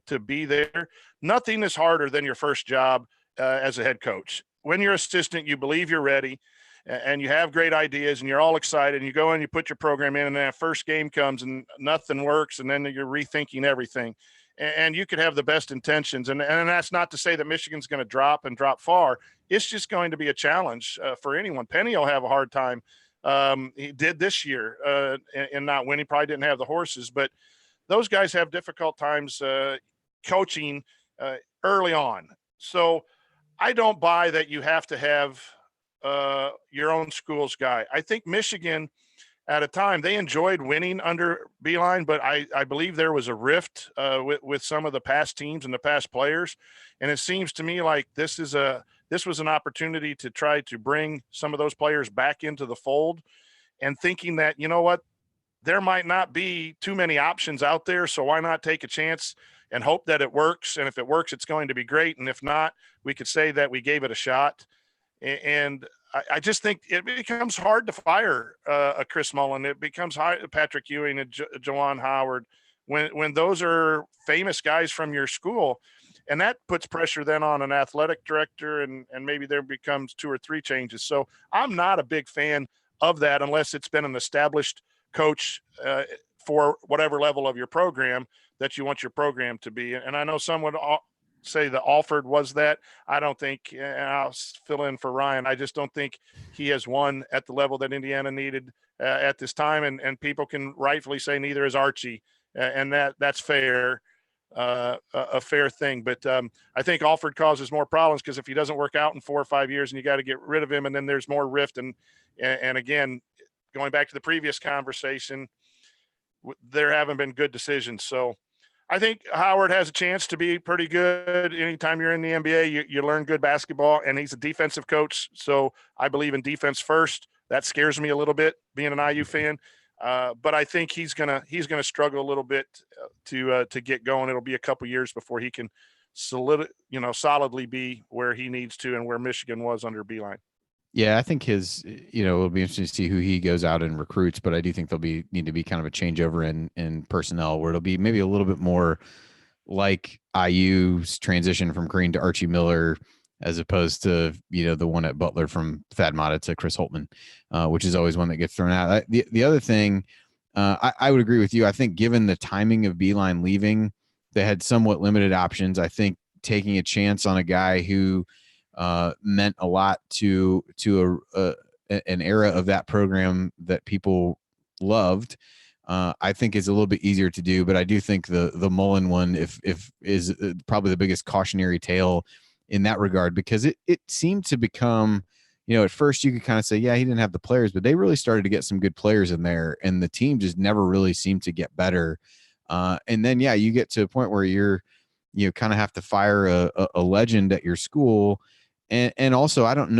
to be there. Nothing is harder than your first job as a head coach. When you're assistant, you believe you're ready and you have great ideas and you're all excited, and you go in, you put your program in, and that first game comes and nothing works, and then you're rethinking everything. And you could have the best intentions. And that's not to say that Michigan's going to drop far. It's just going to be a challenge for anyone. Penny will have a hard time. He did this year in not winning. Probably didn't have the horses, but those guys have difficult times coaching early on. So I don't buy that you have to have your own school's guy. I think Michigan at a time, they enjoyed winning under Beilein, but I believe there was a rift with some of the past teams and the past players. And it seems to me like this was an opportunity to try to bring some of those players back into the fold, and thinking that, there might not be too many options out there. So why not take a chance and hope that it works? And if it works, it's going to be great. And if not, we could say that we gave it a shot. And I just think it becomes hard to fire a Chris Mullen. It becomes hard, Patrick Ewing and Juwan Howard, when those are famous guys from your school, and that puts pressure then on an athletic director, and maybe there becomes 2 or 3 changes. So I'm not a big fan of that unless it's been an established coach for whatever level of your program that you want your program to be. And I know some would say that Alford was that. I don't think, and I'll fill in for Ryan, I just don't think he has won at the level that Indiana needed at this time. And people can rightfully say neither is Archie, and that's fair, a fair thing. But I think Alford causes more problems because if he doesn't work out in 4 or 5 years and you got to get rid of him, and then there's more rift. And again, going back to the previous conversation, there haven't been good decisions. So I think Howard has a chance to be pretty good. Anytime you're in the NBA, you learn good basketball, and he's a defensive coach. So I believe in defense first. That scares me a little bit, being an IU fan. But I think he's gonna struggle a little bit to get going. It'll be a couple years before he can solidly be where he needs to and where Michigan was under Beeline. Yeah, I think it'll be interesting to see who he goes out and recruits, but I do think need to be kind of a changeover in personnel where it'll be maybe a little bit more like IU's transition from Green to Archie Miller, as opposed to, the one at Butler from Thad Matta to Chris Holtman, which is always one that gets thrown out. The other thing, I would agree with you. I think given the timing of Beeline leaving, they had somewhat limited options. I think taking a chance on a guy who meant a lot to an era of that program that people loved, I think is a little bit easier to do. But I do think the Mullen one, if is probably the biggest cautionary tale in that regard, because it seemed to become, at first you could kind of say, yeah, he didn't have the players, but they really started to get some good players in there, and the team just never really seemed to get better. And then, yeah, you get to a point where you kind of have to fire a legend at your school. And also, I don't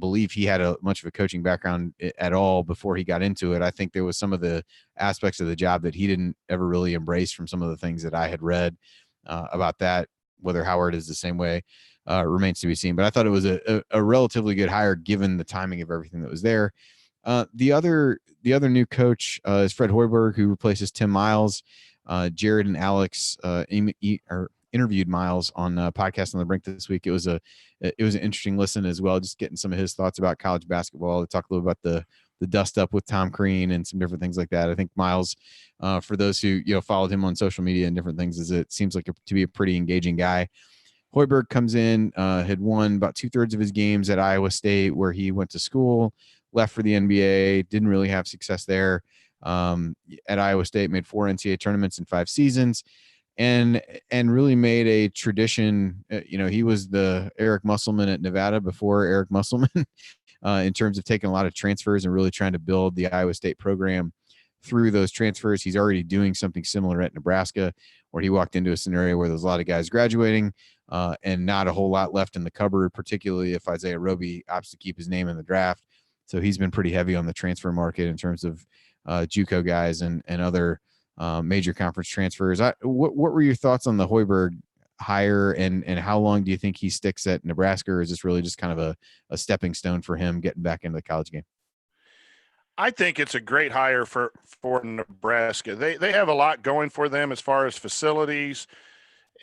believe he had much of a coaching background at all before he got into it. I think there was some of the aspects of the job that he didn't ever really embrace from some of the things that I had read about that. Whether Howard is the same way remains to be seen. But I thought it was a relatively good hire given the timing of everything that was there. The other new coach is Fred Hoiberg, who replaces Tim Miles. Jared and Alex interviewed Miles on a podcast on the Brink this week. It was an interesting listen as well, just getting some of his thoughts about college basketball. To talk a little about the dust up with Tom Crean and some different things like that. I think Miles, for those who followed him on social media and different things, it seems like to be a pretty engaging guy. Hoiberg comes in, had won about 2/3 of his games at Iowa State, where he went to school, left for the NBA, didn't really have success there. At Iowa State, made 4 NCAA tournaments in 5 seasons. And really made a tradition. He was the Eric Musselman at Nevada before Eric Musselman in terms of taking a lot of transfers and really trying to build the Iowa State program through those transfers. He's already doing something similar at Nebraska, where he walked into a scenario where there's a lot of guys graduating and not a whole lot left in the cupboard, particularly if Isaiah Roby opts to keep his name in the draft. So he's been pretty heavy on the transfer market in terms of JUCO guys and other major conference transfers. What were your thoughts on the Hoiberg hire, and how long do you think he sticks at Nebraska, or is this really just kind of a stepping stone for him getting back into the college game? I think it's a great hire for Nebraska. They have a lot going for them as far as facilities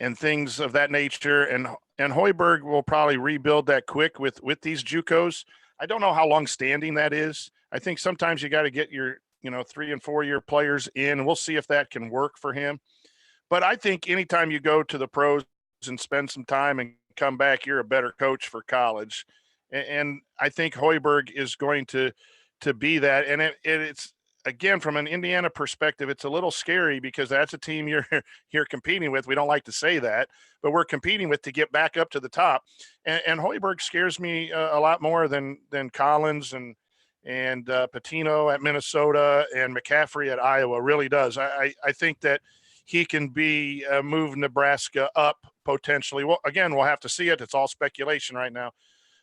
and things of that nature, and Hoiberg will probably rebuild that quick with these JUCOs. I don't know how long standing that is. I think sometimes you got to get your 3 and 4 year players in, and we'll see if that can work for him. But I think anytime you go to the pros and spend some time and come back, you're a better coach for college. And I think Hoiberg is going to be that. And it's, again, from an Indiana perspective, it's a little scary because that's a team you're competing with. We don't like to say that, but we're competing with to get back up to the top. And Hoiberg scares me a lot more than Collins and Patino at Minnesota and McCaffrey at Iowa. Really does. I think that he can be move Nebraska up potentially. Well, again, we'll have to see it. It's all speculation right now,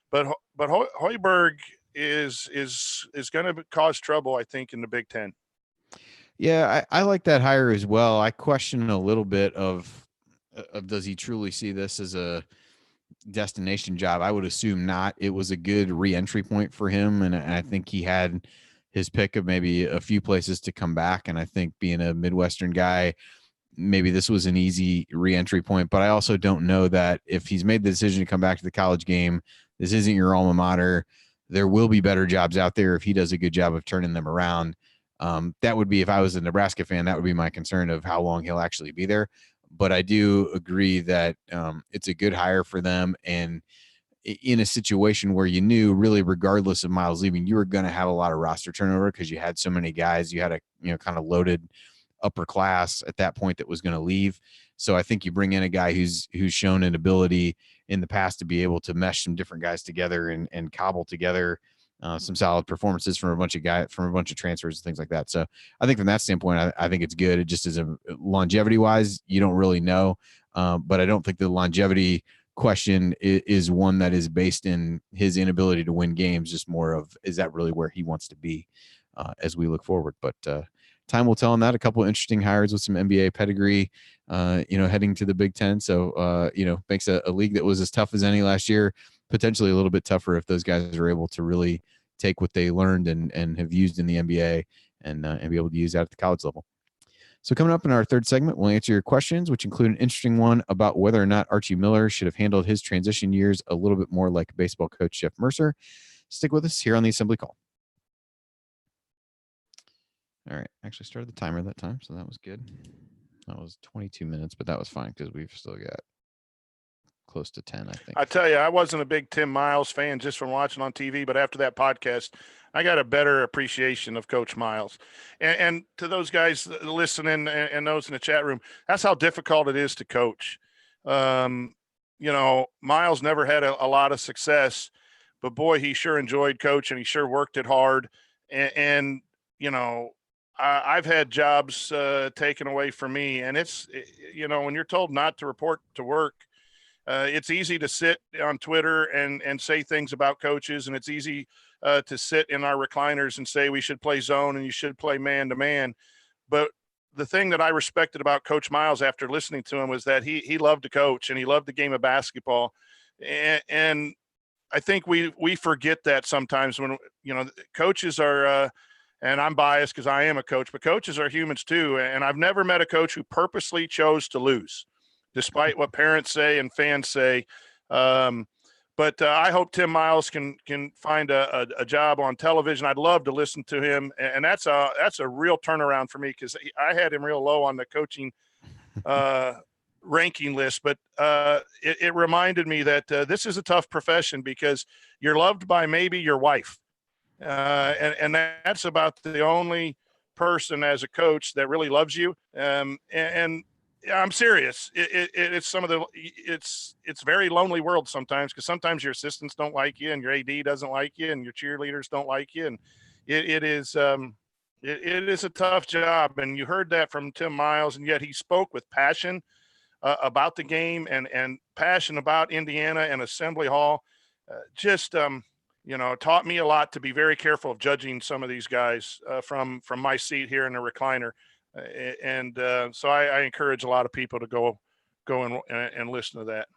but Hoiberg is going to cause trouble, I think, in the Big Ten. Yeah, I like that hire as well. I question a little bit of does he truly see this as destination job. I would assume not. It was a good re-entry point for him, and I think he had his pick of maybe a few places to come back. And I think being a Midwestern guy, maybe this was an easy re-entry point. But I also don't know that if he's made the decision to come back to the college game, this isn't your alma mater. There will be better jobs out there if he does a good job of turning them around. That would be, if I was a Nebraska fan, that would be my concern of how long he'll actually be there. But I do agree that it's a good hire for them. And in a situation where you knew really, regardless of Miles leaving, you were going to have a lot of roster turnover because you had so many guys. You had a, kind of loaded upper class at that point that was going to leave. So I think you bring in a guy who's shown an ability in the past to be able to mesh some different guys together and cobble together some solid performances from a bunch of transfers and things like that. So I think from that standpoint, I think it's good. It just is a longevity wise, you don't really know. But I don't think the longevity question is one that is based in his inability to win games, just more of, is that really where he wants to be as we look forward? But time will tell on that. A couple of interesting hires with some NBA pedigree, heading to the Big Ten. So, makes a league that was as tough as any last year potentially a little bit tougher if those guys are able to really take what they learned and have used in the NBA and be able to use that at the college level. So coming up in our third segment, we'll answer your questions, which include an interesting one about whether or not Archie Miller should have handled his transition years a little bit more like baseball coach Jeff Mercer. Stick with us here on the Assembly Call. All right. Actually started the timer that time, so that was good. That was 22 minutes, but that was fine because we've still got close to 10, I think. I tell you, I wasn't a big Tim Miles fan just from watching on TV, but after that podcast, I got a better appreciation of Coach Miles. And to those guys listening and those in the chat room, that's how difficult it is to coach. Miles never had a lot of success, but boy, he sure enjoyed coaching. He sure worked it hard. And I've had jobs taken away from me, and it's, when you're told not to report to work, it's easy to sit on Twitter and say things about coaches, and it's easy to sit in our recliners and say we should play zone and you should play man to man. But the thing that I respected about Coach Miles after listening to him was that he loved to coach and he loved the game of basketball. And I think we forget that sometimes when, coaches are, and I'm biased because I am a coach, but coaches are humans too. And I've never met a coach who purposely chose to lose, despite what parents say and fans say. But I hope Tim Miles can find a job on television. I'd love to listen to him, and that's a real turnaround for me because I had him real low on the coaching ranking list. But it reminded me that this is a tough profession because you're loved by maybe your wife, and that's about the only person as a coach that really loves you. And I'm serious. It's it's very lonely world sometimes because sometimes your assistants don't like you and your AD doesn't like you and your cheerleaders don't like you. And it is a tough job. And you heard that from Tim Miles, and yet he spoke with passion about the game and passion about Indiana and Assembly Hall. Taught me a lot to be very careful of judging some of these guys from my seat here in the recliner. So I encourage a lot of people to go and listen to that.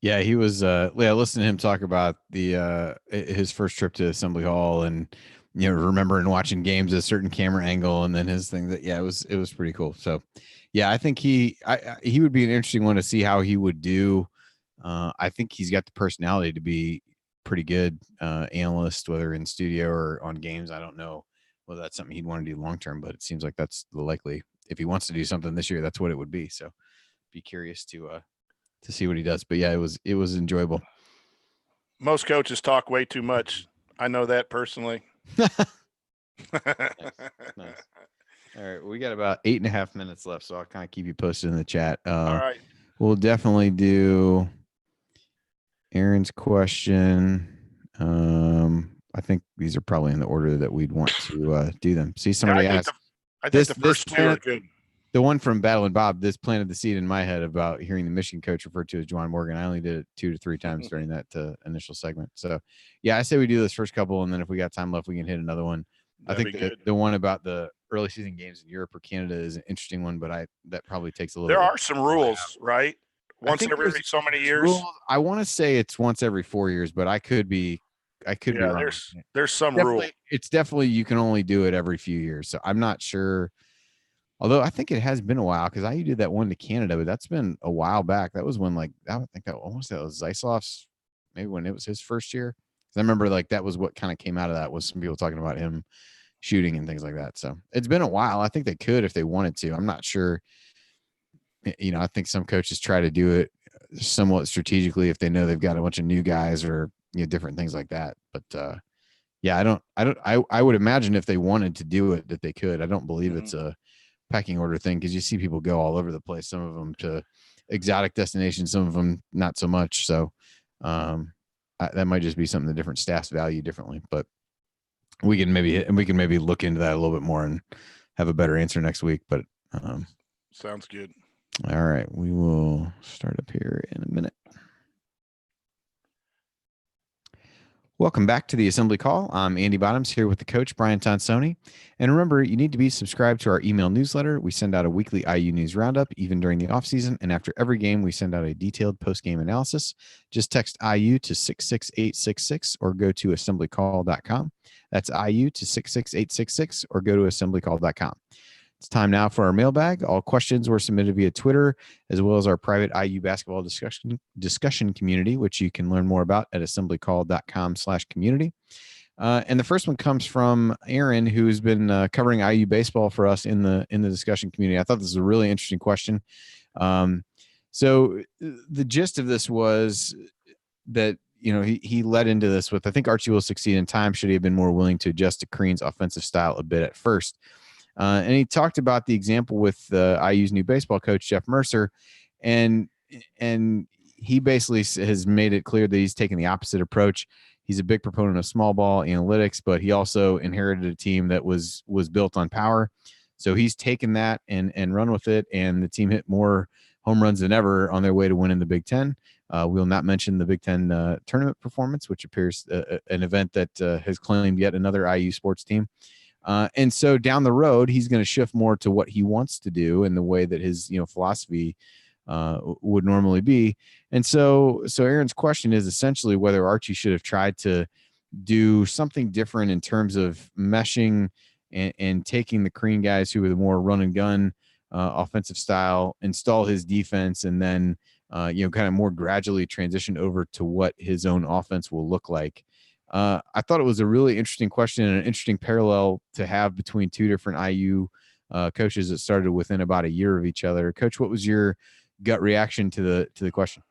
Yeah, he was. Listening to him talk about his first trip to Assembly Hall, and remembering watching games at a certain camera angle, and then his thing that it was pretty cool. So, yeah, I think he would be an interesting one to see how he would do. I think he's got the personality to be pretty good analyst, whether in studio or on games. I don't know whether that's something he'd want to do long term, but it seems like that's the likely, if he wants to do something this year, that's what it would be. So be curious to see what he does. But yeah, it was enjoyable. Most coaches talk way too much. I know that personally. Nice. All right. We got about 8.5 minutes left, so I'll kind of keep you posted in the chat. All right. We'll definitely do Aaron's question. I think these are probably in the order that we'd want to do them. See, somebody asked. I think the first two are good. The one from Battle and Bob, this planted the seed in my head about hearing the Michigan coach referred to as Juwan Morgan. I only did it 2 to 3 times during that initial segment. So, yeah, I say we do this first couple, and then if we got time left, we can hit another one. That'd I think the one about the early season games in Europe or Canada is an interesting one, but that probably takes a little. There are some rules, right? once every so many years. I want to say it's once every 4 years, but I could be wrong. There's some rule. It's definitely you can only do it every few years. So I'm not sure. Although I think it has been a while because I did that one to Canada, but that's been a while back. That was when I think that almost that was Zeislov's, maybe when it was his first year. I remember that was what kind of came out of that was some people talking about him shooting and things like that. So it's been a while. I think they could if they wanted to. I'm not sure. I think some coaches try to do it somewhat strategically if they know they've got a bunch of new guys or different things like that. But yeah, I would imagine if they wanted to do it that they could. I don't believe it's a pecking order thing because you see people go all over the place. Some of them to exotic destinations, some of them not so much. So that might just be something the different staffs value differently. But we can maybe look into that a little bit more and have a better answer next week. But sounds good. All right, we will start up here in a minute. Welcome back to the Assembly Call. I'm Andy Bottoms here with the coach, Brian Tonsoni. And remember, you need to be subscribed to our email newsletter. We send out a weekly IU news roundup, even during the offseason. And after every game, we send out a detailed post-game analysis. Just text IU to 66866 or go to assemblycall.com. That's IU to 66866 or go to assemblycall.com. It's time now for our mailbag. All questions were submitted via Twitter, as well as our private IU basketball discussion community, which you can learn more about at assemblycall.com/community. And the first one comes from Aaron, who's been covering IU baseball for us in the discussion community. I thought this was a really interesting question. So the gist of this was that he led into this with, I think Archie will succeed in time should he have been more willing to adjust to Crean's offensive style a bit at first. And he talked about the example with IU's new baseball coach, Jeff Mercer, and he basically has made it clear that he's taking the opposite approach. He's a big proponent of small ball analytics, but he also inherited a team that was built on power. So he's taken that and run with it, and the team hit more home runs than ever on their way to winning the Big Ten. We'll not mention the Big Ten tournament performance, which appears an event that has claimed yet another IU sports team. And so down the road, he's going to shift more to what he wants to do in the way that his, philosophy would normally be. And so Aaron's question is essentially whether Archie should have tried to do something different in terms of meshing and taking the Crean guys who are the more run and gun offensive style, install his defense, and then, kind of more gradually transition over to what his own offense will look like. I thought it was a really interesting question and an interesting parallel to have between two different IU coaches that started within about a year of each other. Coach, what was your gut reaction to the question?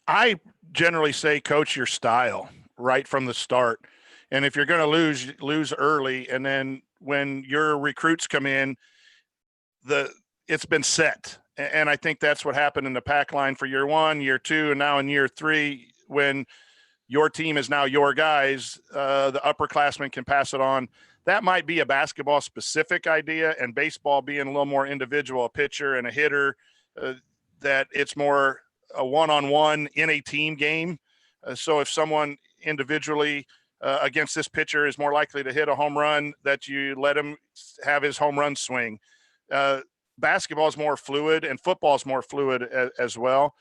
I generally say coach your style right from the start. And if you're going to lose early, and then when your recruits come in, it's been set. And I think that's what happened in the pack line for year 1, year 2, and now in year 3, when your team is now your guys, the upperclassmen can pass it on. That might be a basketball specific idea, and baseball being a little more individual, a pitcher and a hitter, that it's more a one-on-one in a team game. So if someone individually against this pitcher is more likely to hit a home run, that you let him have his home run swing. Basketball is more fluid, and football is more fluid as well.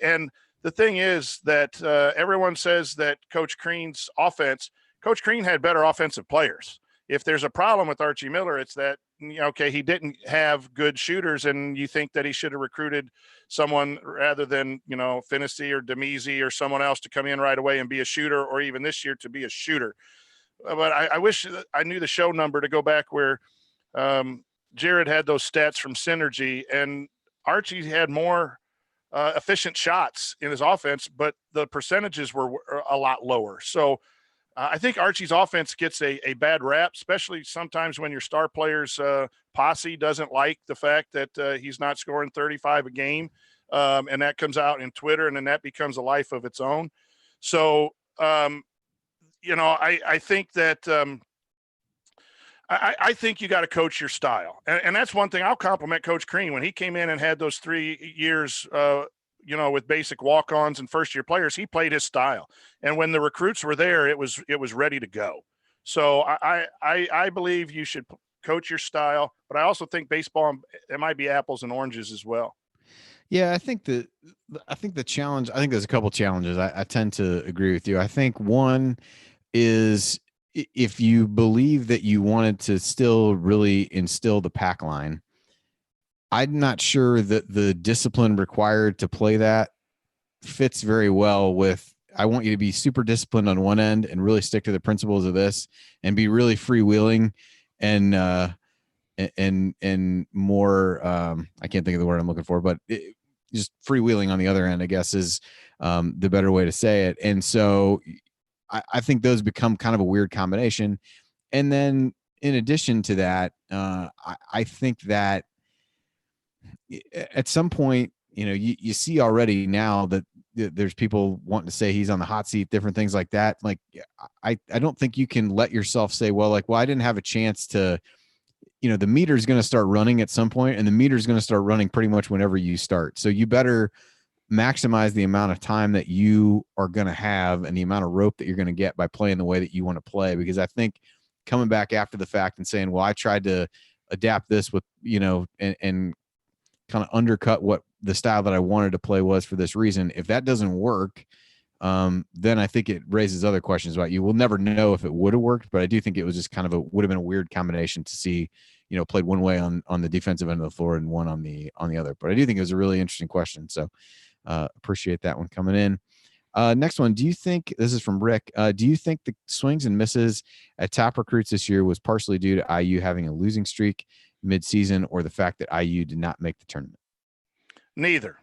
And the thing is that everyone says that Coach Crean's offense, Coach Crean had better offensive players. If there's a problem with Archie Miller, it's that, he didn't have good shooters, and you think that he should have recruited someone rather than, Finney or Demezi or someone else to come in right away and be a shooter, or even this year to be a shooter. But I wish I knew the show number to go back where Jared had those stats from Synergy, and Archie had more efficient shots in his offense, but the percentages were a lot lower. So I think Archie's offense gets a bad rap, especially sometimes when your star player's posse doesn't like the fact that he's not scoring 35 a game. And that comes out in Twitter, and then that becomes a life of its own. So, I think that I think you got to coach your style. And that's one thing I'll compliment Coach Crean. When he came in and had those 3 years, with basic walk-ons and first-year players, he played his style. And when the recruits were there, it was ready to go. So I believe you should coach your style, but I also think baseball, it might be apples and oranges as well. Yeah, I think the challenge. I think there's a couple challenges. I tend to agree with you. I think one is if you believe that you wanted to still really instill the pack line, I'm not sure that the discipline required to play that fits very well with I want you to be super disciplined on one end and really stick to the principles of this and be really freewheeling and more I can't think of the word I'm looking for, but just freewheeling on the other end, I guess, is the better way to say it. And so I think those become kind of a weird combination. And then in addition to that, I think that at some point, you see already now that there's people wanting to say he's on the hot seat, different things like that. Like, I don't think you can let yourself say, well, I didn't have a chance to, the meter is going to start running at some point, and the meter is going to start running pretty much whenever you start. So you better maximize the amount of time that you are going to have and the amount of rope that you're going to get by playing the way that you want to play. Because I think coming back after the fact and saying, well, I tried to adapt this with, and kind of undercut what the style that I wanted to play was for this reason. If that doesn't work, then I think it raises other questions about you. We'll never know if it would have worked, but I do think it was just kind of would have been a weird combination to see, played one way on the defensive end of the floor and one on the other. But I do think it was a really interesting question. So appreciate that one coming in. Next one. Do you think, this is from Rick, do you think the swings and misses at top recruits this year was partially due to IU having a losing streak mid-season or the fact that IU did not make the tournament? Neither.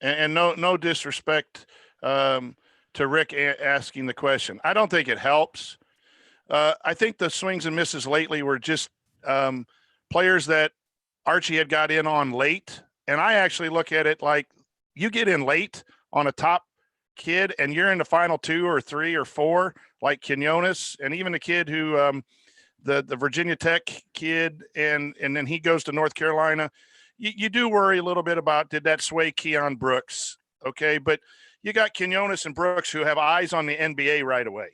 And no disrespect to Rick asking the question. I don't think it helps. I think the swings and misses lately were just players that Archie had got in on late. And I actually look at it like you get in late on a top kid and you're in the final 2 or 3 or 4, like Quinones, and even the kid who the Virginia Tech kid, and then he goes to North Carolina. You do worry a little bit about, did that sway Keon Brooks? Okay. But you got Quinones and Brooks who have eyes on the NBA right away.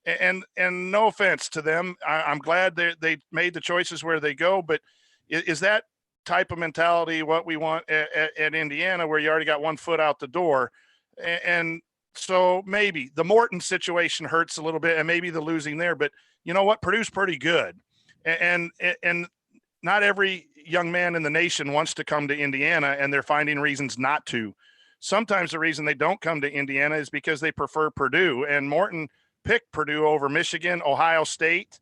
And no offense to them. I'm glad they made the choices where they go, but is that type of mentality what we want at Indiana, where you already got one foot out the door? And so maybe the Morton situation hurts a little bit, and maybe the losing there, but you know what? Purdue's pretty good. And not every young man in the nation wants to come to Indiana, and they're finding reasons not to. Sometimes the reason they don't come to Indiana is because they prefer Purdue, and Morton picked Purdue over Michigan, Ohio State,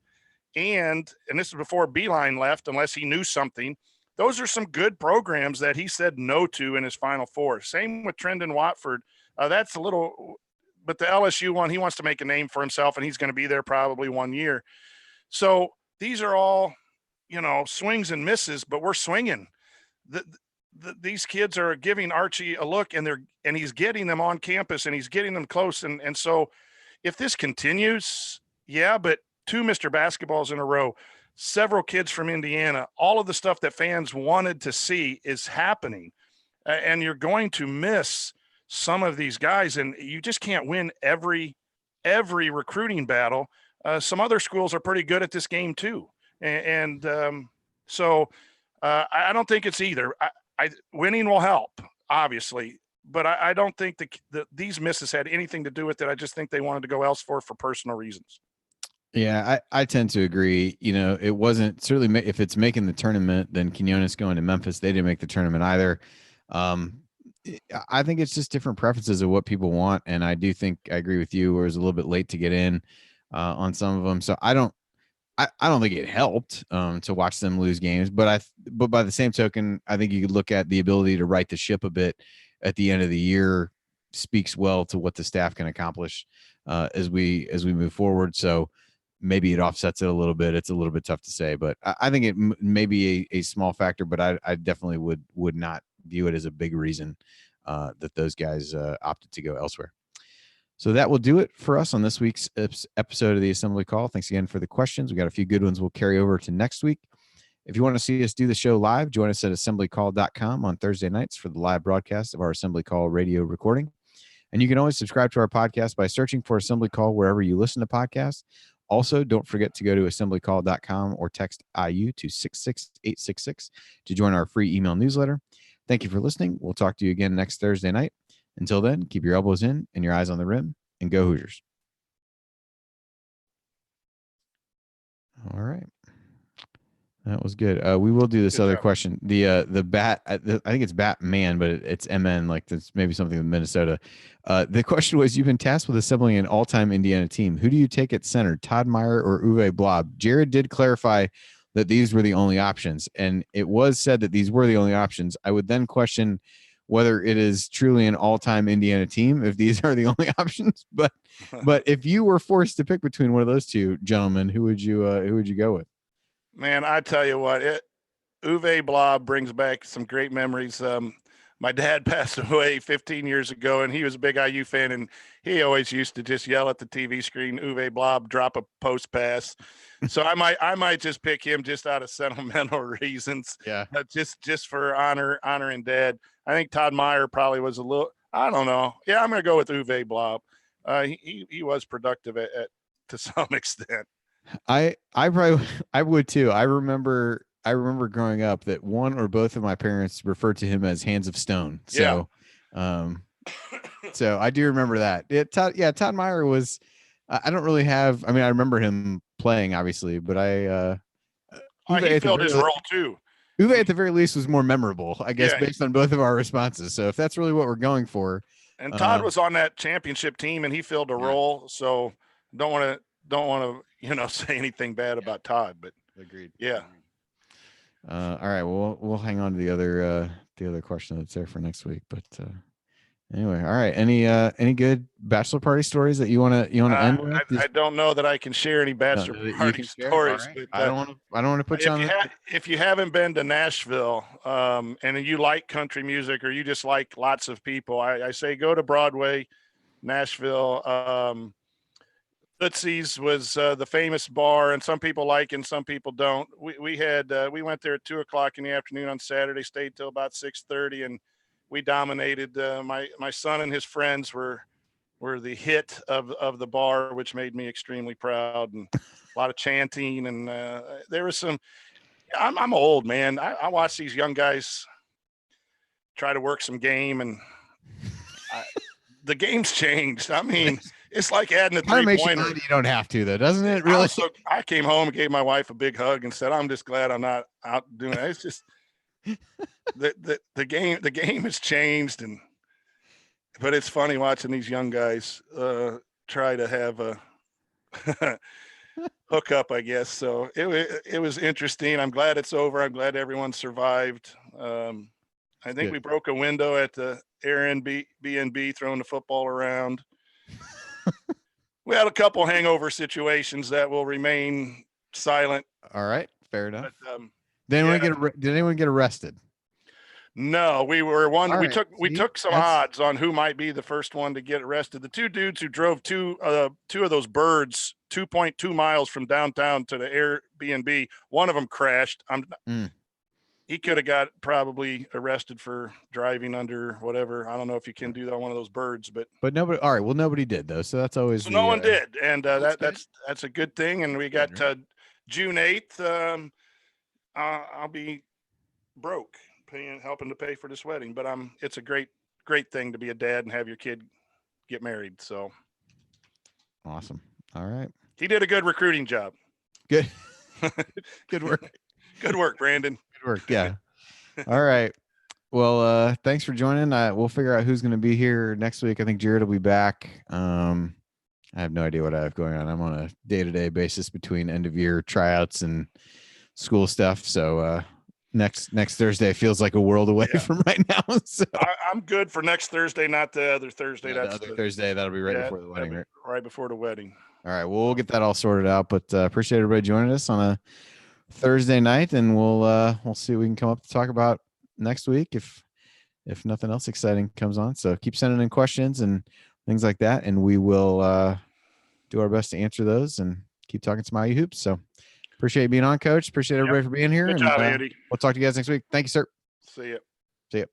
and this is before Beeline left, unless he knew something. Those are some good programs that he said no to in his Final Four. Same with Trendon Watford. That's a little, but the LSU one, he wants to make a name for himself, and he's going to be there probably 1 year. So these are all, swings and misses, but we're swinging. These kids are giving Archie a look, and he's getting them on campus, and he's getting them close. And so if this continues, yeah, but 2 Mr. Basketballs in a row, several kids from Indiana, all of the stuff that fans wanted to see is happening. And you're going to miss some of these guys, and you just can't win every recruiting battle. Some other schools are pretty good at this game too. So I don't think it's either. Winning will help, obviously, but I don't think these misses had anything to do with it. I just think they wanted to go elsewhere for personal reasons. Yeah, I tend to agree. It wasn't certainly if it's making the tournament, then Quinones going to Memphis, they didn't make the tournament either. I think it's just different preferences of what people want. And I do think I agree with you, where it was a little bit late to get in on some of them. So I don't think it helped to watch them lose games, but by the same token, I think you could look at the ability to right the ship a bit at the end of the year speaks well to what the staff can accomplish as we move forward. So maybe it offsets it a little bit. It's a little bit tough to say, but I think it may be a small factor, but I definitely would not view it as a big reason that those guys opted to go elsewhere. So that will do it for us on this week's episode of the Assembly Call. Thanks again for the questions. We got a few good ones we'll carry over to next week. If you want to see us do the show live, join us at assemblycall.com on Thursday nights for the live broadcast of our Assembly Call radio recording. And you can always subscribe to our podcast by searching for Assembly Call wherever you listen to podcasts. Also, don't forget to go to assemblycall.com or text IU to 66866 to join our free email newsletter. Thank you for listening. We'll talk to you again next Thursday night. Until then, keep your elbows in and your eyes on the rim, and go Hoosiers. All right. That was good. We will do this other question. The bat, I think it's Batman, but it's MN, like that's maybe something with Minnesota. The question was, you've been tasked with assembling an all-time Indiana team. Who do you take at center, Todd Meyer or Uwe Blob? Jared did clarify that these were the only options, and it was said that these were the only options. I would then question whether it is truly an all-time Indiana team if these are the only options. But if you were forced to pick between one of those two gentlemen, who would you go with? Man, I tell you what, Uwe Blob brings back some great memories. My dad passed away 15 years ago, and he was a big IU fan, and he always used to just yell at the TV screen, Uwe Blob, drop a post pass. So I might just pick him just out of sentimental reasons. Yeah. Just for honoring dad. I think Todd Meyer probably was a little, I don't know. Yeah, I'm going to go with Uwe Blob. He was productive to some extent. I would too. I remember growing up that one or both of my parents referred to him as Hands of Stone. So, so I do remember that. Todd Meyer was. I don't really have. I mean, I remember him playing, obviously, but he filled his role too. Uwe, at the very least, was more memorable, I guess, based on both of our responses. So, if that's really what we're going for, and Todd was on that championship team, and he filled a role. So, don't want to say anything bad about Todd, but agreed. Yeah. All right. Well, we'll hang on to the other question that's there for next week. But anyway, all right. Any good bachelor party stories that you want to end with? I don't know that I can share any bachelor party stories. Right. But, I don't want to put you on. If you haven't been to Nashville, and you like country music, or you just like lots of people, I say go to Broadway, Nashville. Tootsie's was the famous bar, and some people like and some people don't. We went there at 2:00 in the afternoon on Saturday, stayed till about 6:30, and we dominated. My son and his friends were the hit of the bar, which made me extremely proud, and a lot of chanting, and there was some. I'm old, man. I watch these young guys try to work some game, and the game's changed. I mean, it's like adding a three-pointer. You don't have to, though, doesn't it? Really? I came home and gave my wife a big hug and said, "I'm just glad I'm not out doing it." It's just the game has changed, but it's funny watching these young guys try to have a hook up, I guess. So it was interesting. I'm glad it's over. I'm glad everyone survived. I think we broke a window at the Airbnb throwing the football around. We had a couple hangover situations that will remain silent. All right, fair enough. But, did anyone get arrested? No, we were one. All we took some odds on who might be the first one to get arrested. The two dudes who drove two of those birds 2.2 miles from downtown to the Airbnb, one of them crashed. He could have got probably arrested for driving under whatever. I don't know if you can do that on one of those birds, but nobody. All right, well, nobody did though, so that's always. So no one did, and that's a good thing. And we got June 8th. I'll be broke helping to pay for this wedding, but it's a great thing to be a dad and have your kid get married. So awesome. All right. He did a good recruiting job. Good. Good work. Good work, Brandon. Good work. Yeah. All right. Well, thanks for joining. We'll figure out who's going to be here next week. I think Jared will be back. I have no idea what I have going on. I'm on a day-to-day basis between end of year tryouts and school stuff. So, next Thursday feels like a world away from right now. So I'm good for next Thursday, not the other Thursday. That's the other Thursday. That'll be right before the wedding. Right before the wedding. All right. Well, we'll get that all sorted out, but appreciate everybody joining us on a Thursday night, and we'll see what we can come up to talk about next week if nothing else exciting comes on. So keep sending in questions and things like that, and we will do our best to answer those and keep talking some IU hoops. So appreciate you being on, Coach. Appreciate everybody for being here. Good job, Andy. We'll talk to you guys next week. Thank you, sir. See ya. See ya.